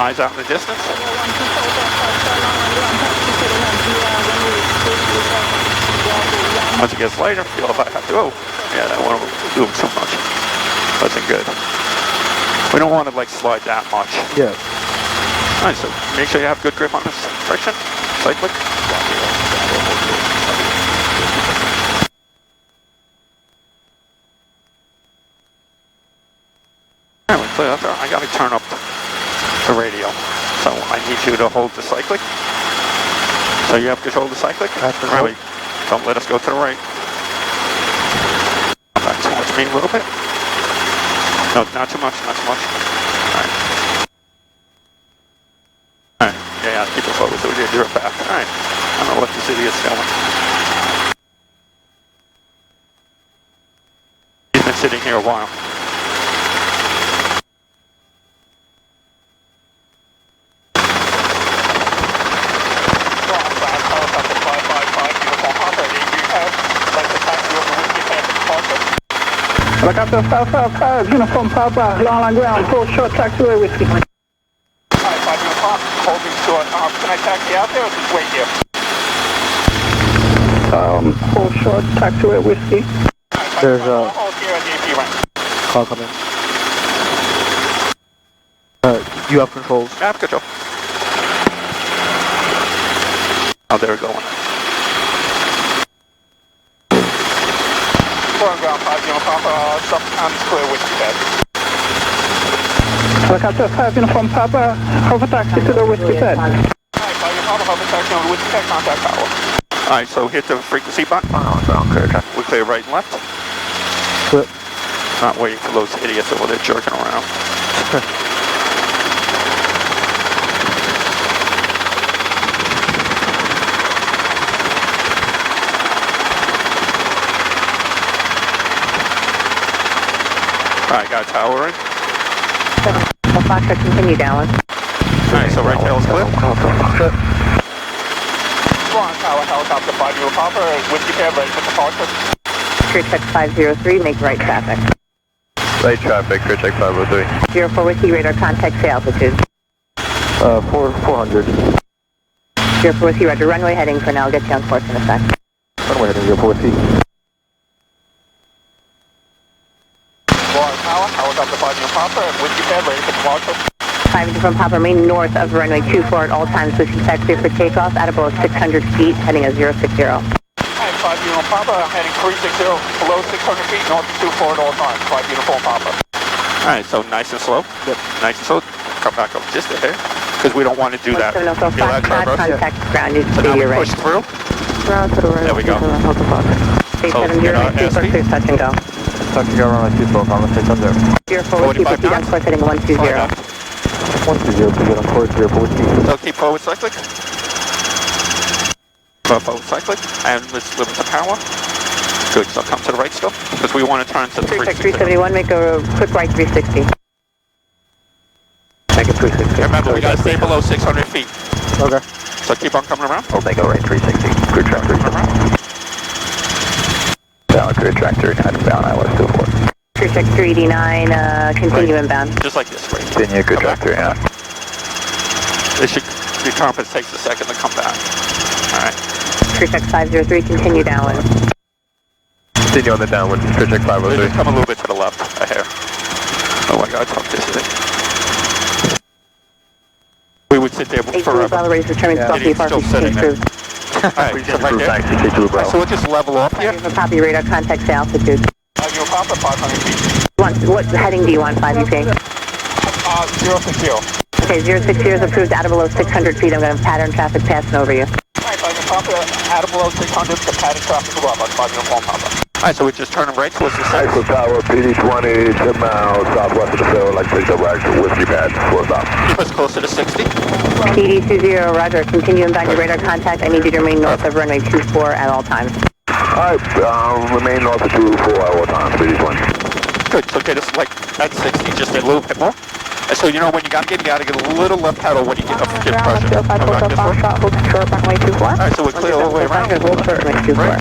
eyes out in the distance. Once it gets lighter, feel if I have to, oh, yeah, that one doing too much. Wasn't good. We don't want to like slide that much. Yeah. Alright, so make sure you have good grip on this friction, cyclic. Alright, we're clear out there. I gotta turn up the radio. So I need you to hold the cyclic. So you have control of the cyclic? Really, don't let us go to the right. Back towards me a little bit. No, not too much, not too much. Alright. Alright, yeah, keep it focused so we get your back. Alright, I'm gonna let this idiot going. He's been sitting here a while. Helicopter 555, uniform Papa, long line ground, full short taxiway whiskey. Alright, 5 o'clock, holding short. Can I taxi out there or just wait here? Full short taxiway whiskey. There's a hold here at the AP rank. call coming. You have controls. I have control. Oh, they're going. Ground 5 uniform Papa, clear whiskey bed. Helicopter 5 uniform Papa, hover taxi to the whiskey bed. Alright, 5 uniform hover taxi on the whiskey bed, contact tower. Alright, so hit the frequency button. We clear right and left. Good. Not waiting for those idiots over there jerking around. Alright, got a tower in. Foxtrot, continue down. Alright, so right tail is clear. Swan Tower, helicopter 5 Euro Papa, whiskey pad ready for departure. Crew check 503, make right traffic. Right traffic, crew check 503. 04 whiskey, radar contact, say altitude. 400. 04 whiskey, roger, runway heading for now, I'll get you on course in a sec. Runway heading 04 whiskey. Swan Tower, helicopter 5 Euro Papa, whiskey pad ready for departure. 5 from Papa, remain north of runway 24 at all times, whiskey set clear for takeoff, at about 600 feet, heading at 060. 5 Uniform Papa, heading 360, below 600 feet, north of 24 at all times, 5 Uniform Papa. Alright, so nice and slow. Yep. Nice and slow. Come back up just a hair, because we don't want to do that. No, so contact ground, you so now we right. push through. There we go. 870, super clear, touch and go. Touch and go around like 24, I'm going to take on there. 04 whiskey, proceed on course, heading 120. 120, proceed on course, 04 whiskey. So keep forward cyclic. Forward cyclic, and let's limit the power. Good, so come to the right still, because we want to turn to the 371, make a quick right 360. Make it 360. Remember, we got to stay below 600 feet. Okay. So keep on coming around. We'll make a right 360. Crew track 360. Down, crew track 39, bound ILS 24. Crew check 389, continue inbound. Just like this, right? Continue, crew track 39. They should, your compass takes a second to come back. Alright. Crew check 503, continue downwind. Continue on the downwind, crew check 503. Just come a little bit to the left, a hair. Oh my god, talk this thing. We would sit there forever. Ready for turning Yeah. Idiot's still sitting there. Alright, so right there. Alright, so we'll just level off here. Copy, radar contact to altitude. You'll pop at 500 feet. What heading do you want, 5 UK? 060. Okay, 060 is approved out of below 600 feet. I'm going to pattern traffic passing over you. Alright, so I can pop out of below 600 to pattern traffic above on 5 uniform papa. Alright, so we're just turning right towards the center. Eiffel Tower, PD 20, 10 miles southwest of the field, like 6 right to whiskey pad, 4 stop. Keep us closer to 60. PD 20, roger. Continue inbound your radar contact. I need you to remain north of runway 24 at all times. Alright, remain north of 24 at all times, PD 20. Good, so get us like at 60, just a little bit more. And so you know when you gotta get a little left pedal when you get pressure. Alright, so we're clear all the way around. Right.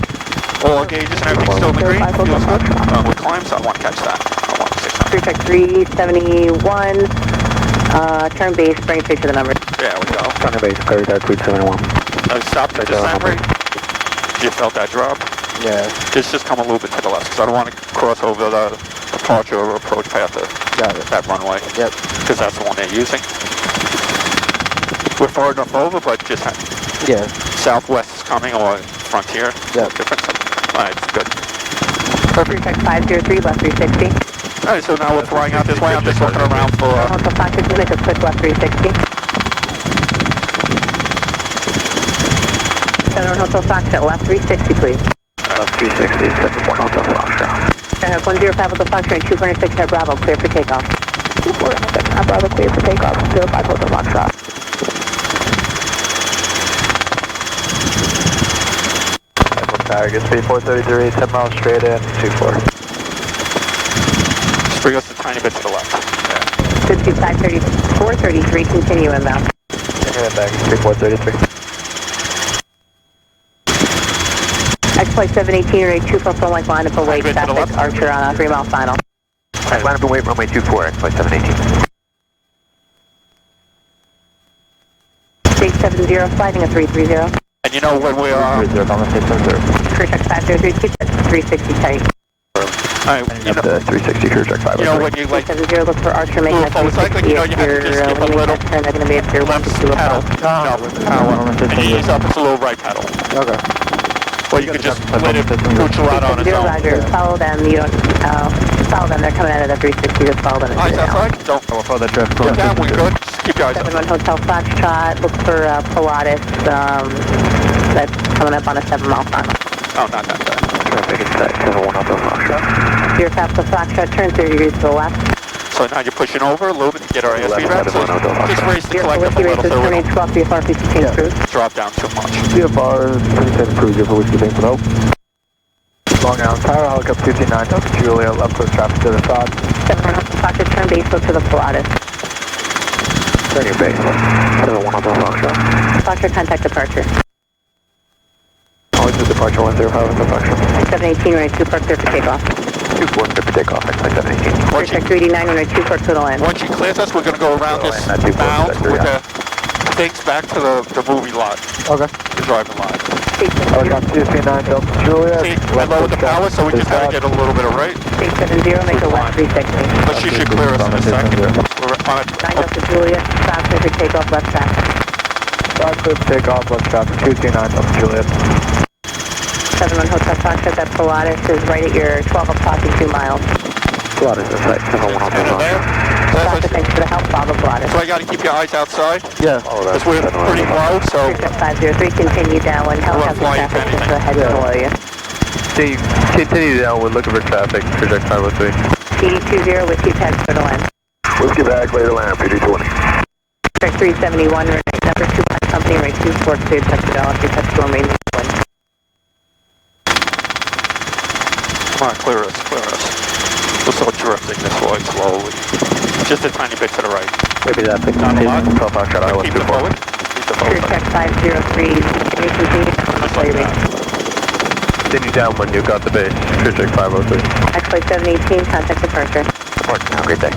All gauges and everything still in the green. Feels good. We climb, so I want to catch that. I want 600. Crew check 371. Turn base, bring it straight to the number. There we go. Turn base, clear dark 371. Stop the descent. You felt that drop? Yeah. Just come a little bit to the left, because I don't want to cross over the departure or approach path of that runway. Yep. Because that's the one they're using. We're far enough over, but just southwest is coming, or frontier. Yeah. Different. Alright, good. Perfect. Check 503, left 360. Alright, so now we're flying out this way. I'm just looking around for... Hotel Foxtrot, just make a quick left 360. 7 Hotel Foxtrot, left 360, please. Left 360, 71 Hotel Foxtrot. 105 Hotel Foxtrot, 206 at Bravo, clear for takeoff. 246 at Bravo, clear for takeoff. 05 Hotel Foxtrot. Target speed 433, 10 miles straight in, 24. Just bring us a tiny bit to the left. Yeah. Good speed 433, continue inbound. Head back, speed 433. X-Flight 718, runway 24, full length line up away, traffic, Archer on a 3 mile final. Line up and wait, runway 24, X-Flight 718. Stage 70, sliding a 330. And you know when we are... Crew check 503, keep that 360 tight. Alright, you know, 360 crew check 503. You know when you like... 70, look for Archer making a 360. You know you have to just skip a little turn, they're going to be at your left 1 pedal. No, power. And you ease up, it's a little right pedal. Okay. Or you could just let it neutral out on its own. Roger, follow them, you don't... follow them, they're coming out of the 360, just follow them. Eyes outside, don't follow that drift. get down, we're good. Just keep your eyes up. 71 Hotel Foxtrot, look for Pilatus, that's coming up on a 7 mile final. Oh, not that bad. Traffic is set, 71 Hotel Foxtrot. Your Hotel Foxtrot, turn 30 degrees to the left. So now you're pushing over a little bit to get our airspeed right. So just raise the Your collective a whiskey little races so we turning 12 VFR 50 change cruise. don't drop down too much. VFR, 37 cruiser for whiskey, thanks for help. Long Island Tower, helicopter 229, Delta Julia, left close traffic to the side. 71 Hotel Foxtrot, turn base, look to the Pilatus. Turn your base. 71 Hotel Foxtrot. Foxtrot, contact departure. Always the departure 105 Hotel Foxtrot. 718, runway 24, clear for takeoff. 24, clear for takeoff, X-Flight 718. Clear check 389, runway 24, clear to land. Once she clears us, we're going to go around this mound with the things back to the movie lot. Okay. The driving lot. Helicopter 239, Delta Julia. See, I lowered the power, so we just got to get a little bit of right. Stage 70, make a left 360. But she should clear us in a second. We're on 9 Delta Julia, stop clear for takeoff, left traffic. Start clear for takeoff, left traffic 229, Delta Julia. 71 Hotel Foxtrot, that Pilatus is right at your 12 o'clock and 2 miles. Pilatus in sight, 71 Hotel Foxtrot. Traffic, thanks for the help, follow Pilatus. So I got to keep your eyes outside. Yeah. Because we're pretty low, so... Check 503, continue downwind, helicopter traffic just ahead below you. Continue down, we're looking for traffic, project 503. PD20, whiskey tag, clear to land. Whiskey back, clear to land, PD20. Check 371, number 2 company, right 24, clear, touch the bell, after touch door, main wind. Come on, clear us, clear us. We're still drifting this way slowly. Just a tiny bit to the right. Maybe that big Not a lot. Hotel Foxtrot, I was Keep it 24. forward. Keep the Clear forward. check 503, can you continue? Just like that. Continue down when you got the base, clear check 503. X-Flight 718, contact departure. Report, have a great day.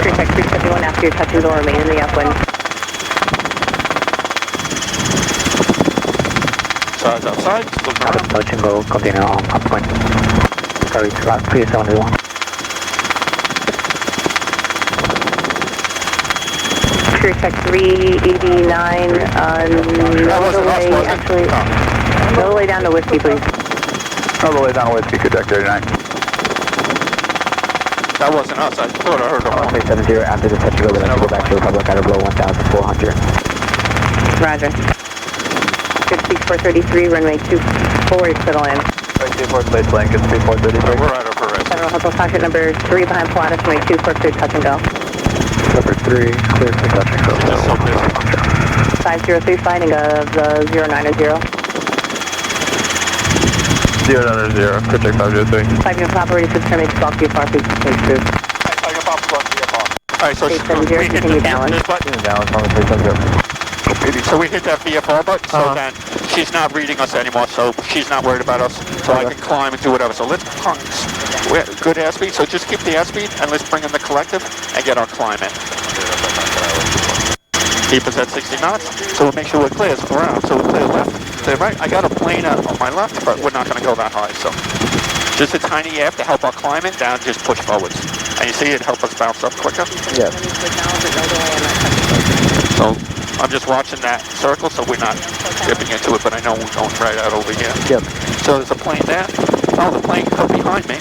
Clear check 371, after you're touching door, remain in the upwind. Sides outside, look around. Touch and go, continue on upwind. Sorry, 371. Clear check 389, That wasn't us, was it? actually, Oh. all the way down to whiskey, please. All the way down whiskey, Quebec 39. That wasn't us, I thought I heard them all. 70, after the touch and go, we're going to go back to Republic at a below 1,400. Roger. Good speed 433, runway 24, clear to land. Right, 24, place blanket, speed 433. We're out of her race. Federal Hotel Foxtrot number 3 behind Pilatus, runway 24, clear touch and go. Number 3, clear for touch and go. Just so busy. 503, finding of 090. 090, clear check 503. 5 unit operator to terminate 12 VFR, please change crew. Alright, so we Stage 70, hit continue downwind. this button. Down, it's on the 370. So we hit that VFR button, so then she's not reading us anymore, so she's not worried about us, so I can climb and do whatever. So let's we're good airspeed, so just keep the airspeed and let's bring in the collective and get our climb in. Keep us at 60 knots, so we'll make sure we're clear around, so we're clear left, clear right. I got a plane on my left, but we're not going to go that high, so just a tiny air to help our climbing down, just push forwards. And you see it help us bounce up quicker? Yeah. So I'm just watching that circle, so we're not dipping into it, but I know we're going right out over here. Yep. So there's a plane there. Oh, the plane come behind me.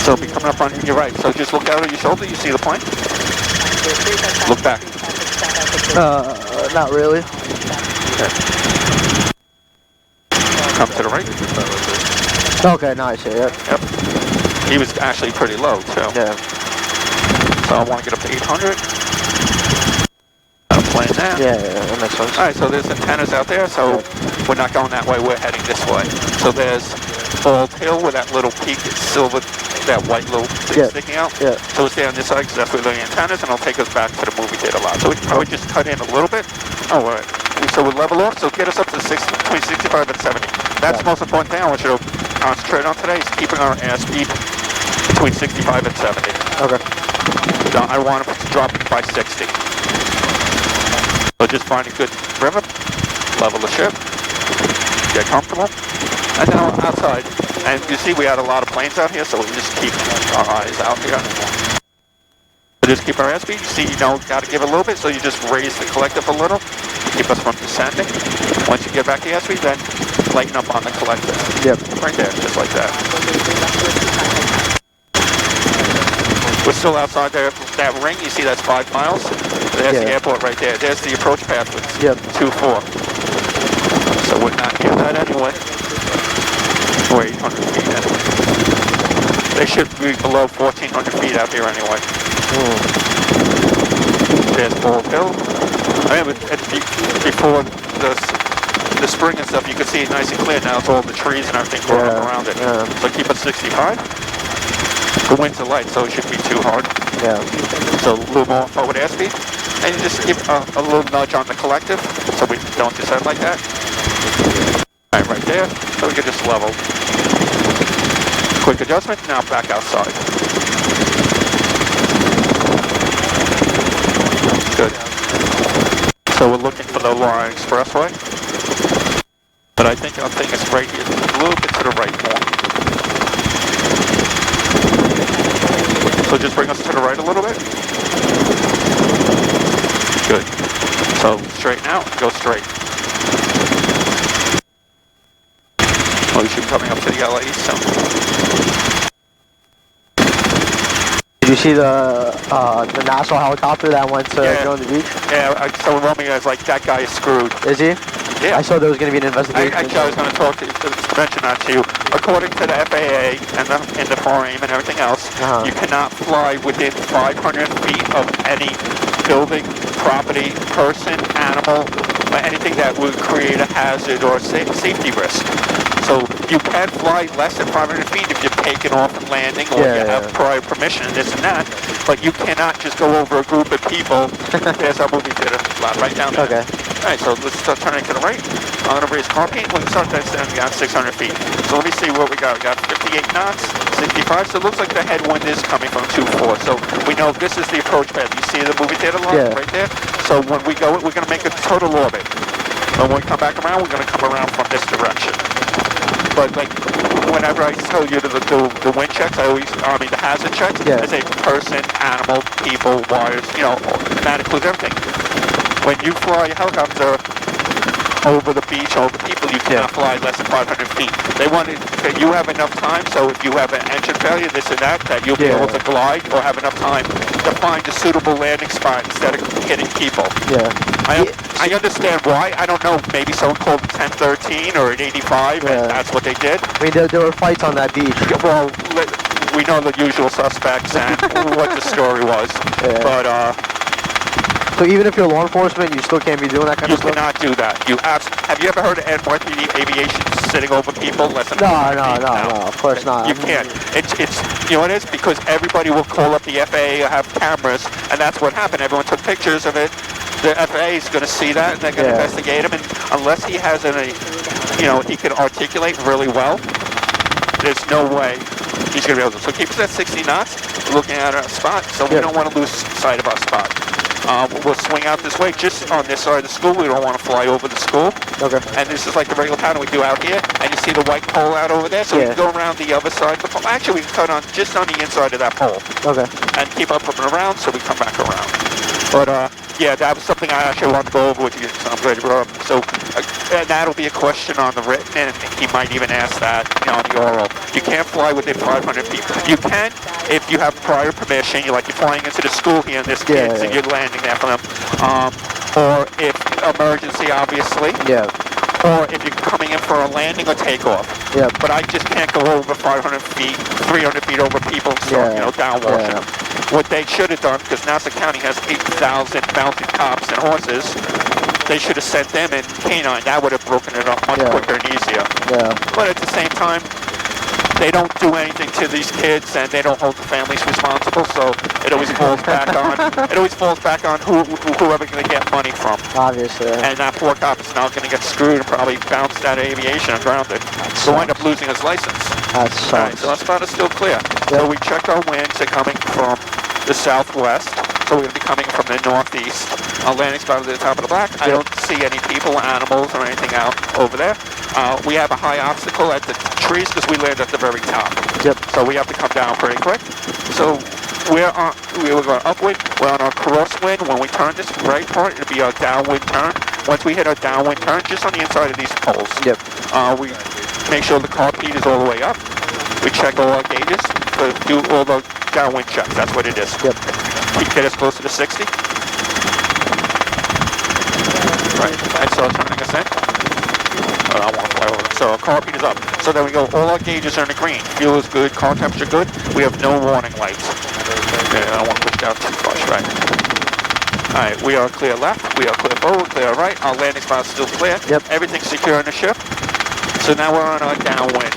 So it'll be coming up on your right. So just look out of your shoulder, you see the plane? Look back. Not really. Okay. Come to the right. Okay, nice, yeah. Yep. He was actually pretty low, too. Yeah. So I want to get up to 800. I'm playing there. Yeah, that makes sense. Alright, so there's antennas out there, so we're not going that way, we're heading this way. So there's Bald Hill with that little peak, it's silver, that white little thing sticking out. Yeah. So it's there on this side because that's where the antennas, and it'll take us back to the movie theater lot. So we can probably just cut in a little bit. Oh, all right. So we'll level off, so get us up to between 65 and 70. That's the most important thing I want you to concentrate on today, is keeping our airspeed between 65 and 70. Okay. So I want to drop it by 60. So just find a good river, level the ship, get comfortable, and now outside. And you see we had a lot of planes out here, so we just keep our eyes out here. So just keep our airspeed. You see, got to give a little bit, so you just raise the collective a little to keep us from descending. Once you get back to airspeed, then lighten up on the collective. Yep. Right there, just like that. We're still outside there, that ring. You see that's 5 miles. There's the airport right there. There's the approach path with 2-4. So we're not near that anyway. We're 800 feet in. They should be below 1,400 feet out here anyway. There's Bald Hill. I mean, before the spring and stuff, you could see it nice and clear. Now it's all the trees and everything growing up around it. Yeah. So keep it 65. The winds are light, so it shouldn't be too hard. Yeah. So a little more forward airspeed. And you just give a little nudge on the collective, so we don't descend like that. All right, right there. So we can just level. Quick adjustment, now back outside. Good. So we're looking for the Lorraine Expressway. But I think it's right here, a little bit to the right more. So just bring us to the right a little bit. Good. So straighten out, go straight. Oh, you should be coming up to the LA soon. Did you see the Nassau helicopter that went to go on the beach? Yeah, so Romeo is like, that guy is screwed. Is he? Yeah. I saw there was going to be an investigation. Actually, I was going to mention that to you. According to the FAA and the FARAIM and everything else, you cannot fly within 500 feet of any building, property, person, animal, or anything that would create a hazard or a safety risk. So you can fly less than 500 feet if you're taking off and landing, or you have prior permission and this and that, but you cannot just go over a group of people. There's our movie theater lot right down there. Okay. All right, so let's start turning to the right. I'm going to raise carpet. We'll start descending down 600 feet. So let me see what we got. We got 58 knots, 65. So it looks like the headwind is coming from 2-4. So we know this is the approach path. You see the movie theater lot right there? So when we go, we're going to make a total orbit. When we come back around, we're going to come around from this direction. But like, whenever I tell you the wind checks, the hazard checks, I say person, animal, people, wires, that includes everything. When you fly a helicopter over the beach, over people, you cannot fly less than 500 feet. They want that you have enough time, so if you have an engine failure, this and that you'll be able to glide or have enough time to find a suitable landing spot instead of hitting people. Yeah. I understand why. I don't know, maybe someone called 1013 or an 85, and that's what they did. I mean, there were fights on that beach. Well, we know the usual suspects and what the story was, but so even if you're law enforcement, you still can't be doing that kind of stuff? You cannot do that. Have you ever heard of NYPD Aviation sitting over people? No, of course not. You can't. It's what it is, because everybody will call up the FAA or have cameras, and that's what happened. Everyone took pictures of it. The FAA is going to see that, and they're going to investigate him, and unless he has he can articulate really well, there's no way he's going to be able to. So keep us at 60 knots, looking at our spot, so we don't want to lose sight of our spot. We'll swing out this way, just on this side of the school. We don't want to fly over the school. Okay. And this is like the regular pattern we do out here. And you see the white pole out over there? So we can go around the other side of the pole. Actually, we can cut on just on the inside of that pole. Okay. And keep up and around so we come back around. But, yeah, that was something I actually wanted to go over with you, so I'm glad you brought up. So, and that'll be a question on the written, and he might even ask that, on the oral. You can't fly within 500 feet. You can if you have prior permission. You're flying into the school here, and there's kids, and you're landing there for them. Or if emergency, obviously. Yeah. Or if you're coming in for a landing or takeoff. Yeah. But I just can't go over 500 feet, 300 feet over people, downwashing them. What they should have done, because Nassau County has 8,000 mounted cops and horses, they should have sent them in canine. That would have broken it up much quicker and easier. Yeah. But at the same time, they don't do anything to these kids, and they don't hold the families responsible. So it always falls back on. It always falls back on whoever going to get money from. Obviously. And that poor cop is now going to get screwed and probably bounced out of aviation and grounded. So wind up losing his license. That sucks. All right, so our spot is still clear. Yep. So we checked our winds. They're coming from the southwest. So we're going to be coming from the northeast. Our landing spot is at the top of the black. I don't see any people, animals, or anything out over there. We have a high obstacle at the trees because we land at the very top. Yep. So we have to come down pretty quick. So we were going upwind. We're on our crosswind. When we turn this right part, it'll be our downwind turn. Once we hit our downwind turn, just on the inside of these poles, we make sure the car feed is all the way up. We check all our gauges, do all the downwind checks. That's what it is. Yep. Get us closer to 60. Right, and so turning us in. I want to fly over them. So our car feed is up. So then we go, all our gauges are in the green. Fuel is good, car temperature good. We have no warning lights. Okay, I don't want to push down too much, right? Alright, we are clear left, we are clear forward, clear right. Our landing spot is still clear. Yep. Everything's secure in the ship. So now we're on our downwind.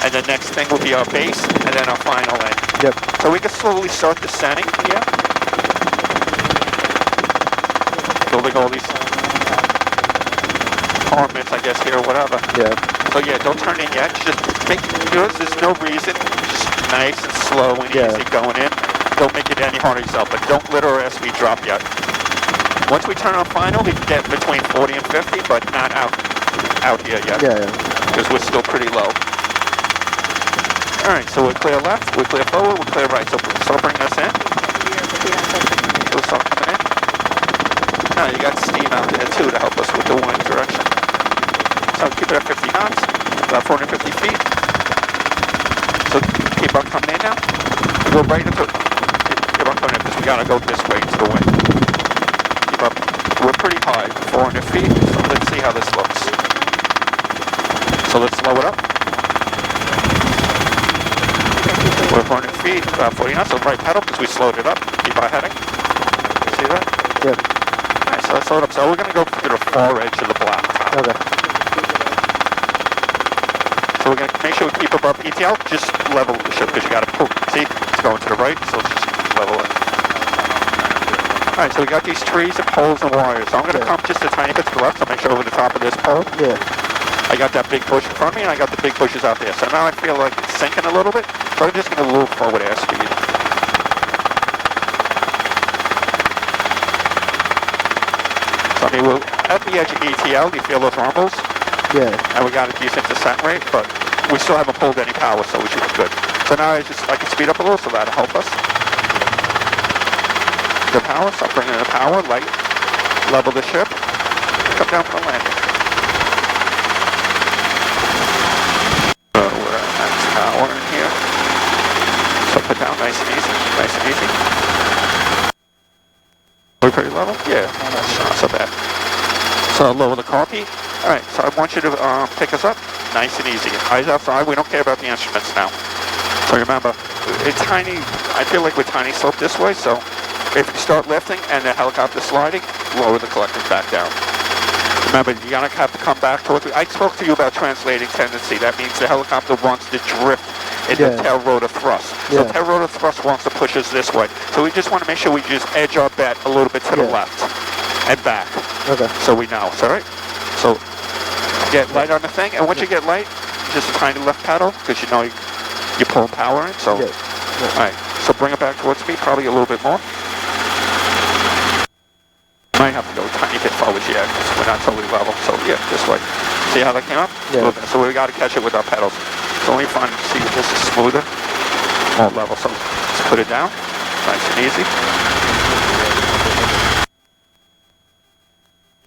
And the next thing will be our base, and then our final end. Yep. So we can slowly start descending here. Building all these apartments, I guess, here or whatever. Yeah. So yeah, don't turn in yet. Just make, there's no reason. Just nice and slow and easy going in. Don't make it any harder yourself, but don't let our SV drop yet. Once we turn on final, we can get between 40 and 50, but not out here yet. Yeah. Because we're still pretty low. Alright, so we're clear left, we're clear forward, we're clear right. So start bringing us in. So start coming in. Now you got steam out there too to help us with the wind direction. So keep it at 50 knots, about 450 feet. So keep on coming in now. Go right into it. Keep on coming in because we gotta go this way to the wind. Keep up. We're pretty high, 400 feet. So let's see how this looks. So let's slow it up. We're 400 feet, about 40 knots, so right pedal because we slowed it up. Keep our heading. See that? Yep. Alright, so let's slow it up. So we're going to go to the far edge of the black. Okay. So we're going to make sure we keep up our PTL, just level the ship because you got to pull. See, it's going to the right, so let's just level it. Alright, so we got these trees and poles and wires. So I'm going to come just a tiny bit to the left, so make sure over the top of this pole. Yeah. I got that big bush in front of me, and I got the big bushes out there. So now I feel like it's sinking a little bit, so I'm just going to move forward airspeed. So I mean, we're at the edge of ETL. Do you feel those rumbles? Yeah. And we got a decent descent rate, but we still haven't pulled any power, so we should be good. So now I can speed up a little, so that'll help us. The power, so I'm bringing in the power, light, level the ship, come down for a landing. Power in here. So put down nice and easy, nice and easy. We're pretty level? Yeah, that's not so bad. So lower the copy. Alright, so I want you to pick us up nice and easy. Eyes outside, we don't care about the instruments now. So remember, it's tiny, I feel like we're tiny slope this way, so if you start lifting and the helicopter sliding, lower the collectors back down. Remember, you're going to have to come back towards me. I spoke to you about translating tendency. That means the helicopter wants to drift in the tail rotor thrust. So tail rotor thrust wants to push us this way. So we just want to make sure we just edge our bet a little bit to the left and back. Okay. So we know. All right? So get light on the thing. And once you get light, just a tiny left pedal because you know you're pulling power in, so... Yeah. Alright, so bring it back towards me, probably a little bit more. Might have to go a tiny bit forward here, because we're not totally level, so yeah, this way. See how that came up? Yeah. So we got to catch it with our pedals. It's only fun to see if this is smoother, more level, so let's put it down, nice and easy.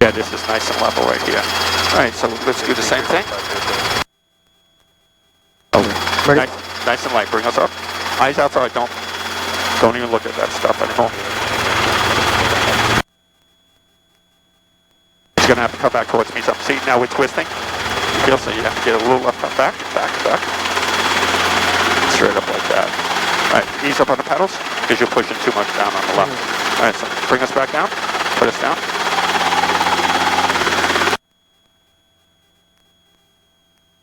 Yeah, this is nice and level right here. Alright, so let's do the same thing. Oh, nice and light, bring us up. Eyes outside, don't even look at that stuff anymore. He's gonna have to come back towards me. So see, now we're twisting. You feel, so you have to get a little left, come back. Straight up like that. Alright, ease up on the pedals, because you're pushing too much down on the left. Alright, so bring us back down, put us down.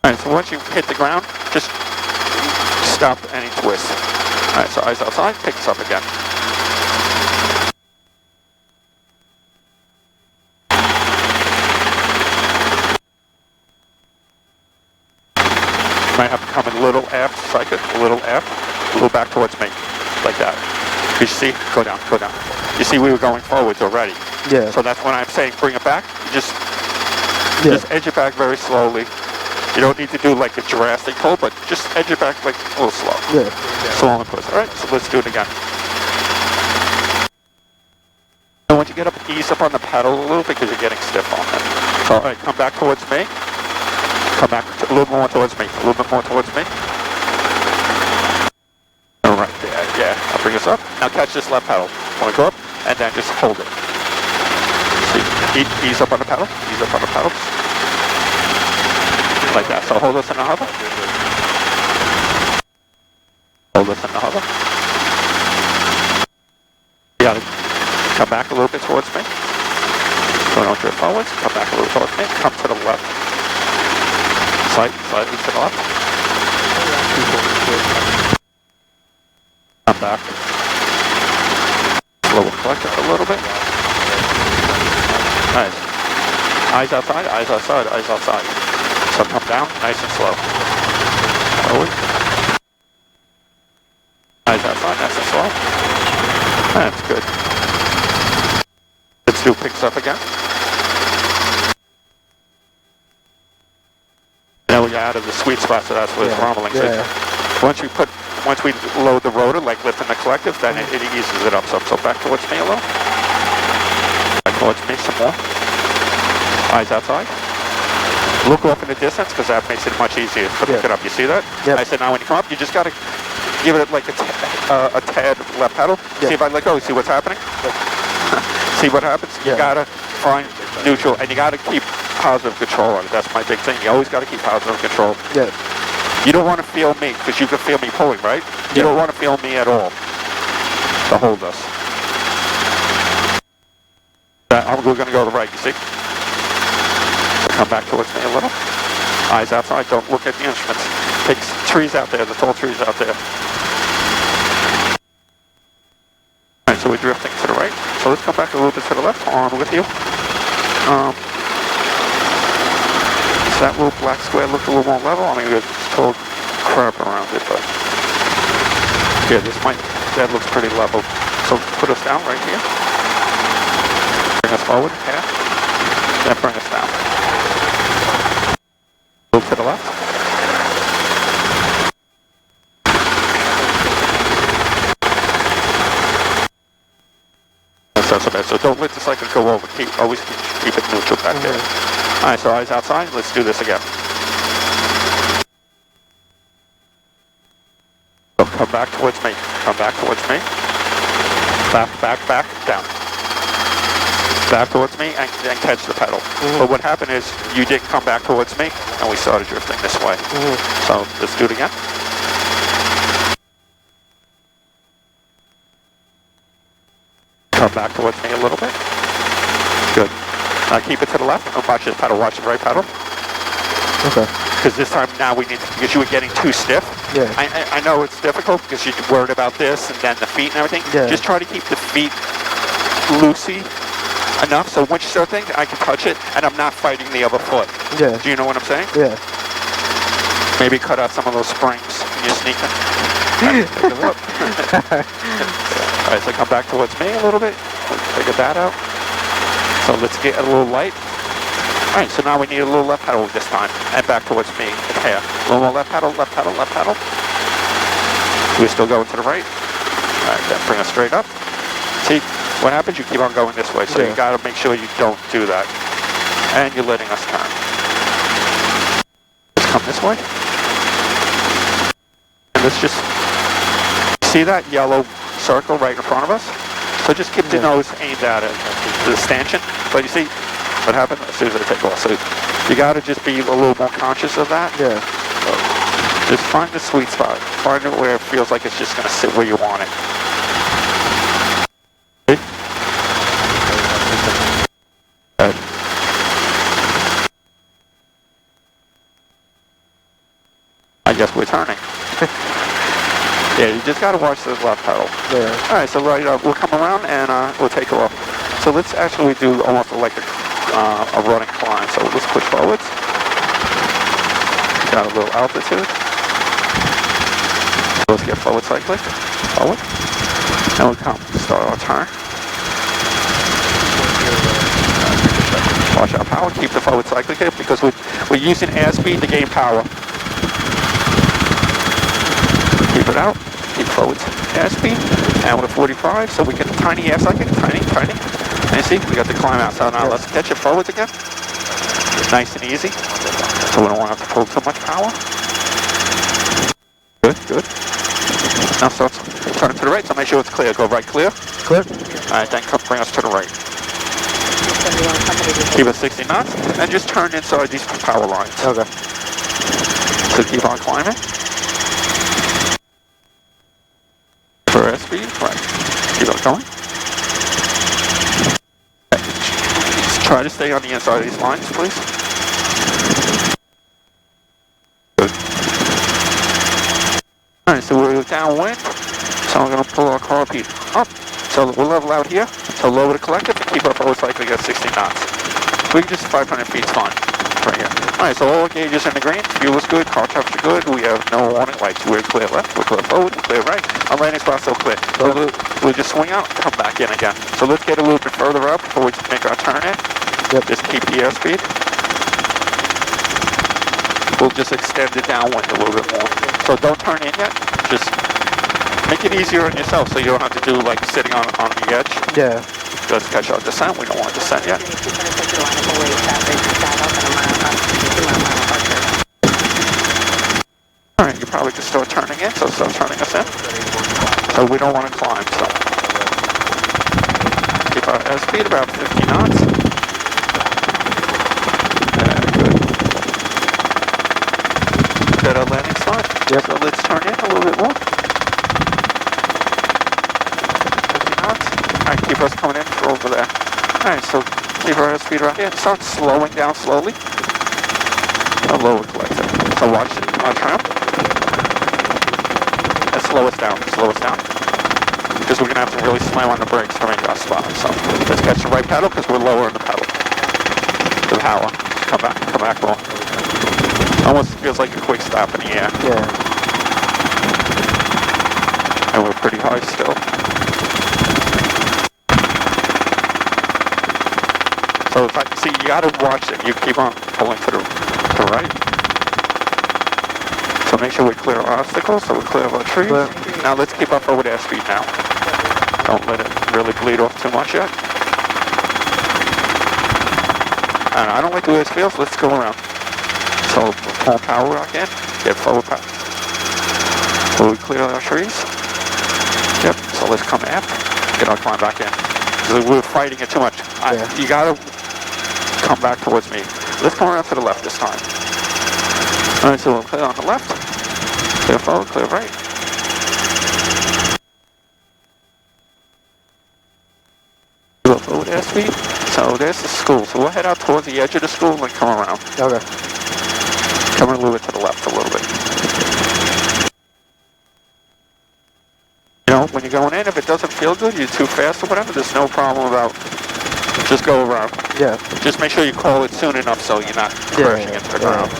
Alright, so once you hit the ground, just stop any twist. Alright, so eyes outside, pick us up again. Might have to come a little aft, cycle, a little aft, a little back towards me, like that. You see? Go down. You see we were going forwards already. Yeah. So that's when I'm saying bring it back. You just edge it back very slowly. You don't need to do like a drastic pull, but just edge it back like a little slow. Yeah. Slow and twist. Alright, so let's do it again. And once you get up, ease up on the pedal a little because you're getting stiff on it. So alright, come back towards me. Come back a little more towards me. A little bit more towards me. Alright, yeah. I'll bring us up. Now catch this left pedal. Want to go up, and then just hold it. See, ease up on the pedal. Ease up on the pedals. Like that. So hold us in the hover. Hold us in the hover. You gotta come back a little bit towards me. So don't drift forwards. Come back a little towards me. Come to the left. Slightly to the left. Come back. Slow collect it a little bit. Nice. Eyes outside, eyes outside, eyes outside. So come down, nice and slow. Forward. Eyes outside, nice and slow. That's good. Let's do picks up again. Now we're out of the sweet spot, so that's where it's rumbling. Yeah. Once we load the rotor, like lifting the collective, then it eases it up. So back towards me a little. Back towards me some more. Eyes outside. Look off in the distance, because that makes it much easier to pick it up. You see that? Yep. I said now when you come up, you just got to give it like a tad left pedal. See if I let go, see what's happening? See what happens? You got to find neutral, and you got to keep positive control on it. That's my big thing. You always got to keep positive control. Yeah. You don't want to feel me, because you can feel me pulling, right? You don't want to feel me at all to hold us. We're going to go to the right, you see? So come back towards me a little. Eyes outside, don't look at the instruments. Take trees out there, the tall trees out there. Alright, so we're drifting to the right. So let's come back a little bit to the left. On with you. Does that little black square look a little more level? I mean, there's total crap around it, but yeah, that looks pretty level. So put us down right here. Bring us forward, then bring us down. Move to the left. That's not so bad. So don't let the cycle go over. Always keep it neutral back there. Alright, so eyes outside. Let's do this again. So come back towards me. Come back towards me. Back, down. Back towards me and catch the pedal. But what happened is you didn't come back towards me and we started drifting this way. So let's do it again. Come back towards me a little bit. Good. Now keep it to the left and watch this pedal. Watch the right pedal. Okay. Because this time now we need to, because you were getting too stiff. Yeah. I know it's difficult because you're worried about this and then the feet and everything. Yeah. Just try to keep the feet loosey enough so once you start thinking, I can touch it and I'm not fighting the other foot. Yeah. Do you know what I'm saying? Yeah. Maybe cut out some of those springs, you're sneaking. Alright, so come back towards me a little bit. Let's figure that out. So let's get a little light. Alright, so now we need a little left pedal this time. And back towards me. Here. A little more left pedal, left pedal, left pedal. We're still going to the right. Alright, then bring us straight up. See, what happens? You keep on going this way. So you gotta make sure you don't do that. And you're letting us turn. Just come this way. And let's just see that yellow circle right in front of us. So just keep the nose aimed at it, the stanchion. But you see what happened as soon as I take off. So you got to just be a little more conscious of that. Yeah. So just find the sweet spot. Find it where it feels like it's just going to sit where you want it. Okay. Good. I guess we're turning. Yeah, you just got to watch the left pedal. Yeah. All right, so we'll come around and we'll take off. So let's actually do almost like a running climb. So let's push forwards. Got a little altitude. Let's get forward cyclic. Forward. And we'll come start our turn. Watch our power. Keep the forward cyclic here because we're using airspeed to gain power. Keep it out. Keep forward airspeed. And we're 45, so we get a tiny air cyclic. Tiny. And you see, we got the climb out. So now let's catch it forwards again. Nice and easy. So we don't want to have to pull too much power. Good. Now start turning to the right, so make sure it's clear. Go right clear. Clear. Alright, then bring us to the right. Keep it 60 knots, and just turn inside these power lines. Okay. So keep on climbing. For airspeed, right. Keep on going. Just try to stay on the inside of these lines, please. Good. Alright, so we're downwind. So I'm going to pull our carb up. So we'll level out here. So lower the collective and keep our forward cycling at 60 knots. We can just 500 feet fine right here. Alright, so all gauges in the green. Fuel is good. Car temperature good. We have no warning lights. We're clear left. We're clear forward. We're clear right. Our landing spot's still clear. So we'll just swing out and come back in again. So let's get a little bit further up before we make our turn in. Yep. Just keep the airspeed. We'll just extend it downwind a little bit more. So don't turn in yet. Just make it easier on yourself so you don't have to do like sitting on the edge. Yeah. Let's catch our descent. We don't want to descend yet. Alright, you probably can start turning in, so start turning us in. So we don't want to climb, so keep our airspeed about 50 knots. Good. Got our landing spot. Yep. So let's turn in a little bit more. 50 knots. Alright, keep us coming in for over there. Alright, so keep our airspeed right here. Start slowing down slowly. A lower collector. So watch our tram. And slow us down. Because we're going to have to really slam on the brakes to make our spot. So let's catch the right pedal because we're lower in the pedal. The power. Come back more. Almost feels like a quick stop in the air. Yeah. And we're pretty high still. So if I see, you got to watch it. You keep on pulling to the right. So make sure we clear our obstacles. So we clear our trees. Clear. Now let's keep up forward airspeed now. Don't let it really bleed off too much yet. I don't like the way this feels. Let's go around. So pull power back in. Get forward power. So we clear our trees. Yep. So let's come in. Get our climb back in. So we're fighting it too much. You gotta come back towards me. Let's come around to the left this time. Alright, so we'll clear on the left. Clear forward, clear right. Go forward airspeed. So there's the school. So we'll head out towards the edge of the school and come around. Okay. Come a little bit to the left a little bit. You know, when you're going in, if it doesn't feel good, you're too fast or whatever, there's no problem about just go around. Yeah. Just make sure you call it soon enough so you're not crashing into the ground.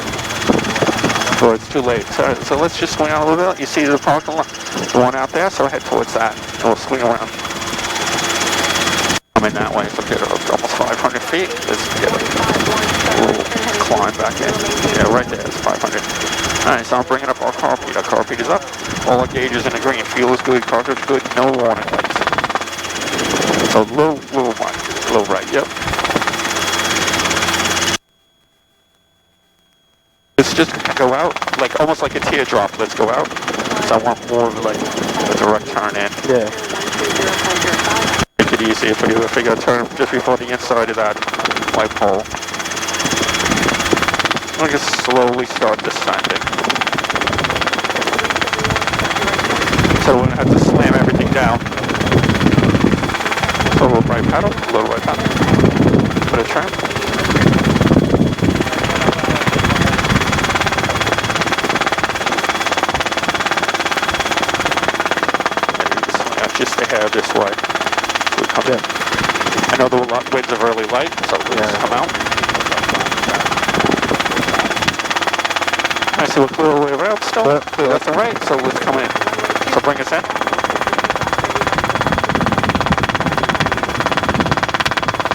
Or it's too late. So let's just swing out a little bit. You see the parking lot, the one out there, so head towards that. And we'll swing around. Coming that way, so get almost 500 feet. Let's get a little climb back in. Yeah, right there, it's 500. Alright, so I'm bringing up our carpet. Our carpet is up. All our gauges in the green. Fuel is good, cartridge good, no warning lights. So low right, yep. Let's just go out, like almost like a teardrop. Let's go out. So I want more of like a direct turn in. Yeah. Make it easy for you if we got to turn just before the inside of that light pole. We'll just slowly start descending. So we're going to have to slam everything down. A little right pedal, a little right pedal. Put a trim. Just a hair this way. So we come in. I know the winds are really light, so let's come out. Alright, so we'll clear all the way around still. Clear left and right, so let's come in. So bring us in.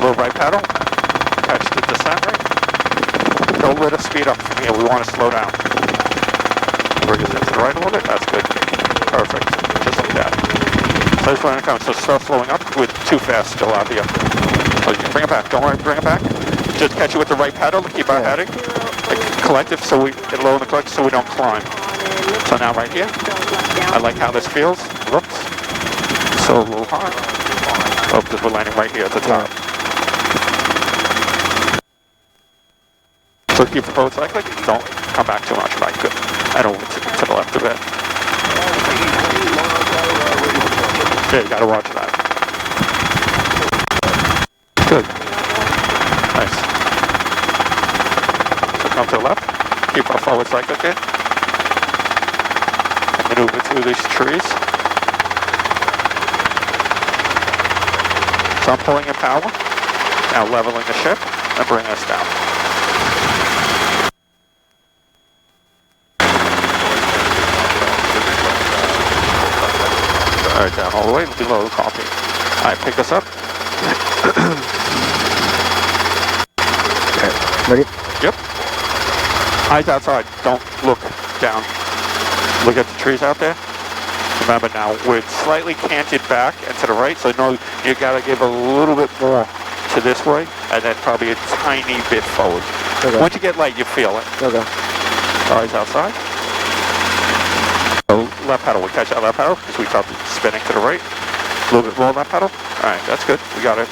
Little right pedal. Catch the descent right. Don't let us speed up from here. We want to slow down. Bring us into the right a little bit. That's good. Perfect. Just like that. So I just want to come. So start slowing up. We're too fast still out here. So you can bring it back. Don't worry, bring it back. Just catch it with the right pedal to keep our heading. Collective, so we get low in the collective so we don't climb. So now right here. I like how this feels. Looks. So a little high. Oh, because we're landing right here at the top. So keep the boat cycling. Don't come back too much. Right, good. And over to the left a bit. Yeah, you gotta watch that. Good. Nice. So come to the left. Keep our forward cycle here. And maneuver through these trees. So I'm pulling in power. Now leveling the ship and bring us down. Alright, down all the way below the coffee. Alright, pick us up. Okay, ready? Yep. Eyes outside. Don't look down. Look at the trees out there. Remember now, we're slightly canted back and to the right, so no, you gotta give a little bit more to this way, and then probably a tiny bit forward. Okay. Once you get light, you feel it. Okay. Eyes outside. So left pedal, we catch that left pedal because we thought spinning to the right. A little bit more left pedal. Alright, that's good. We got it.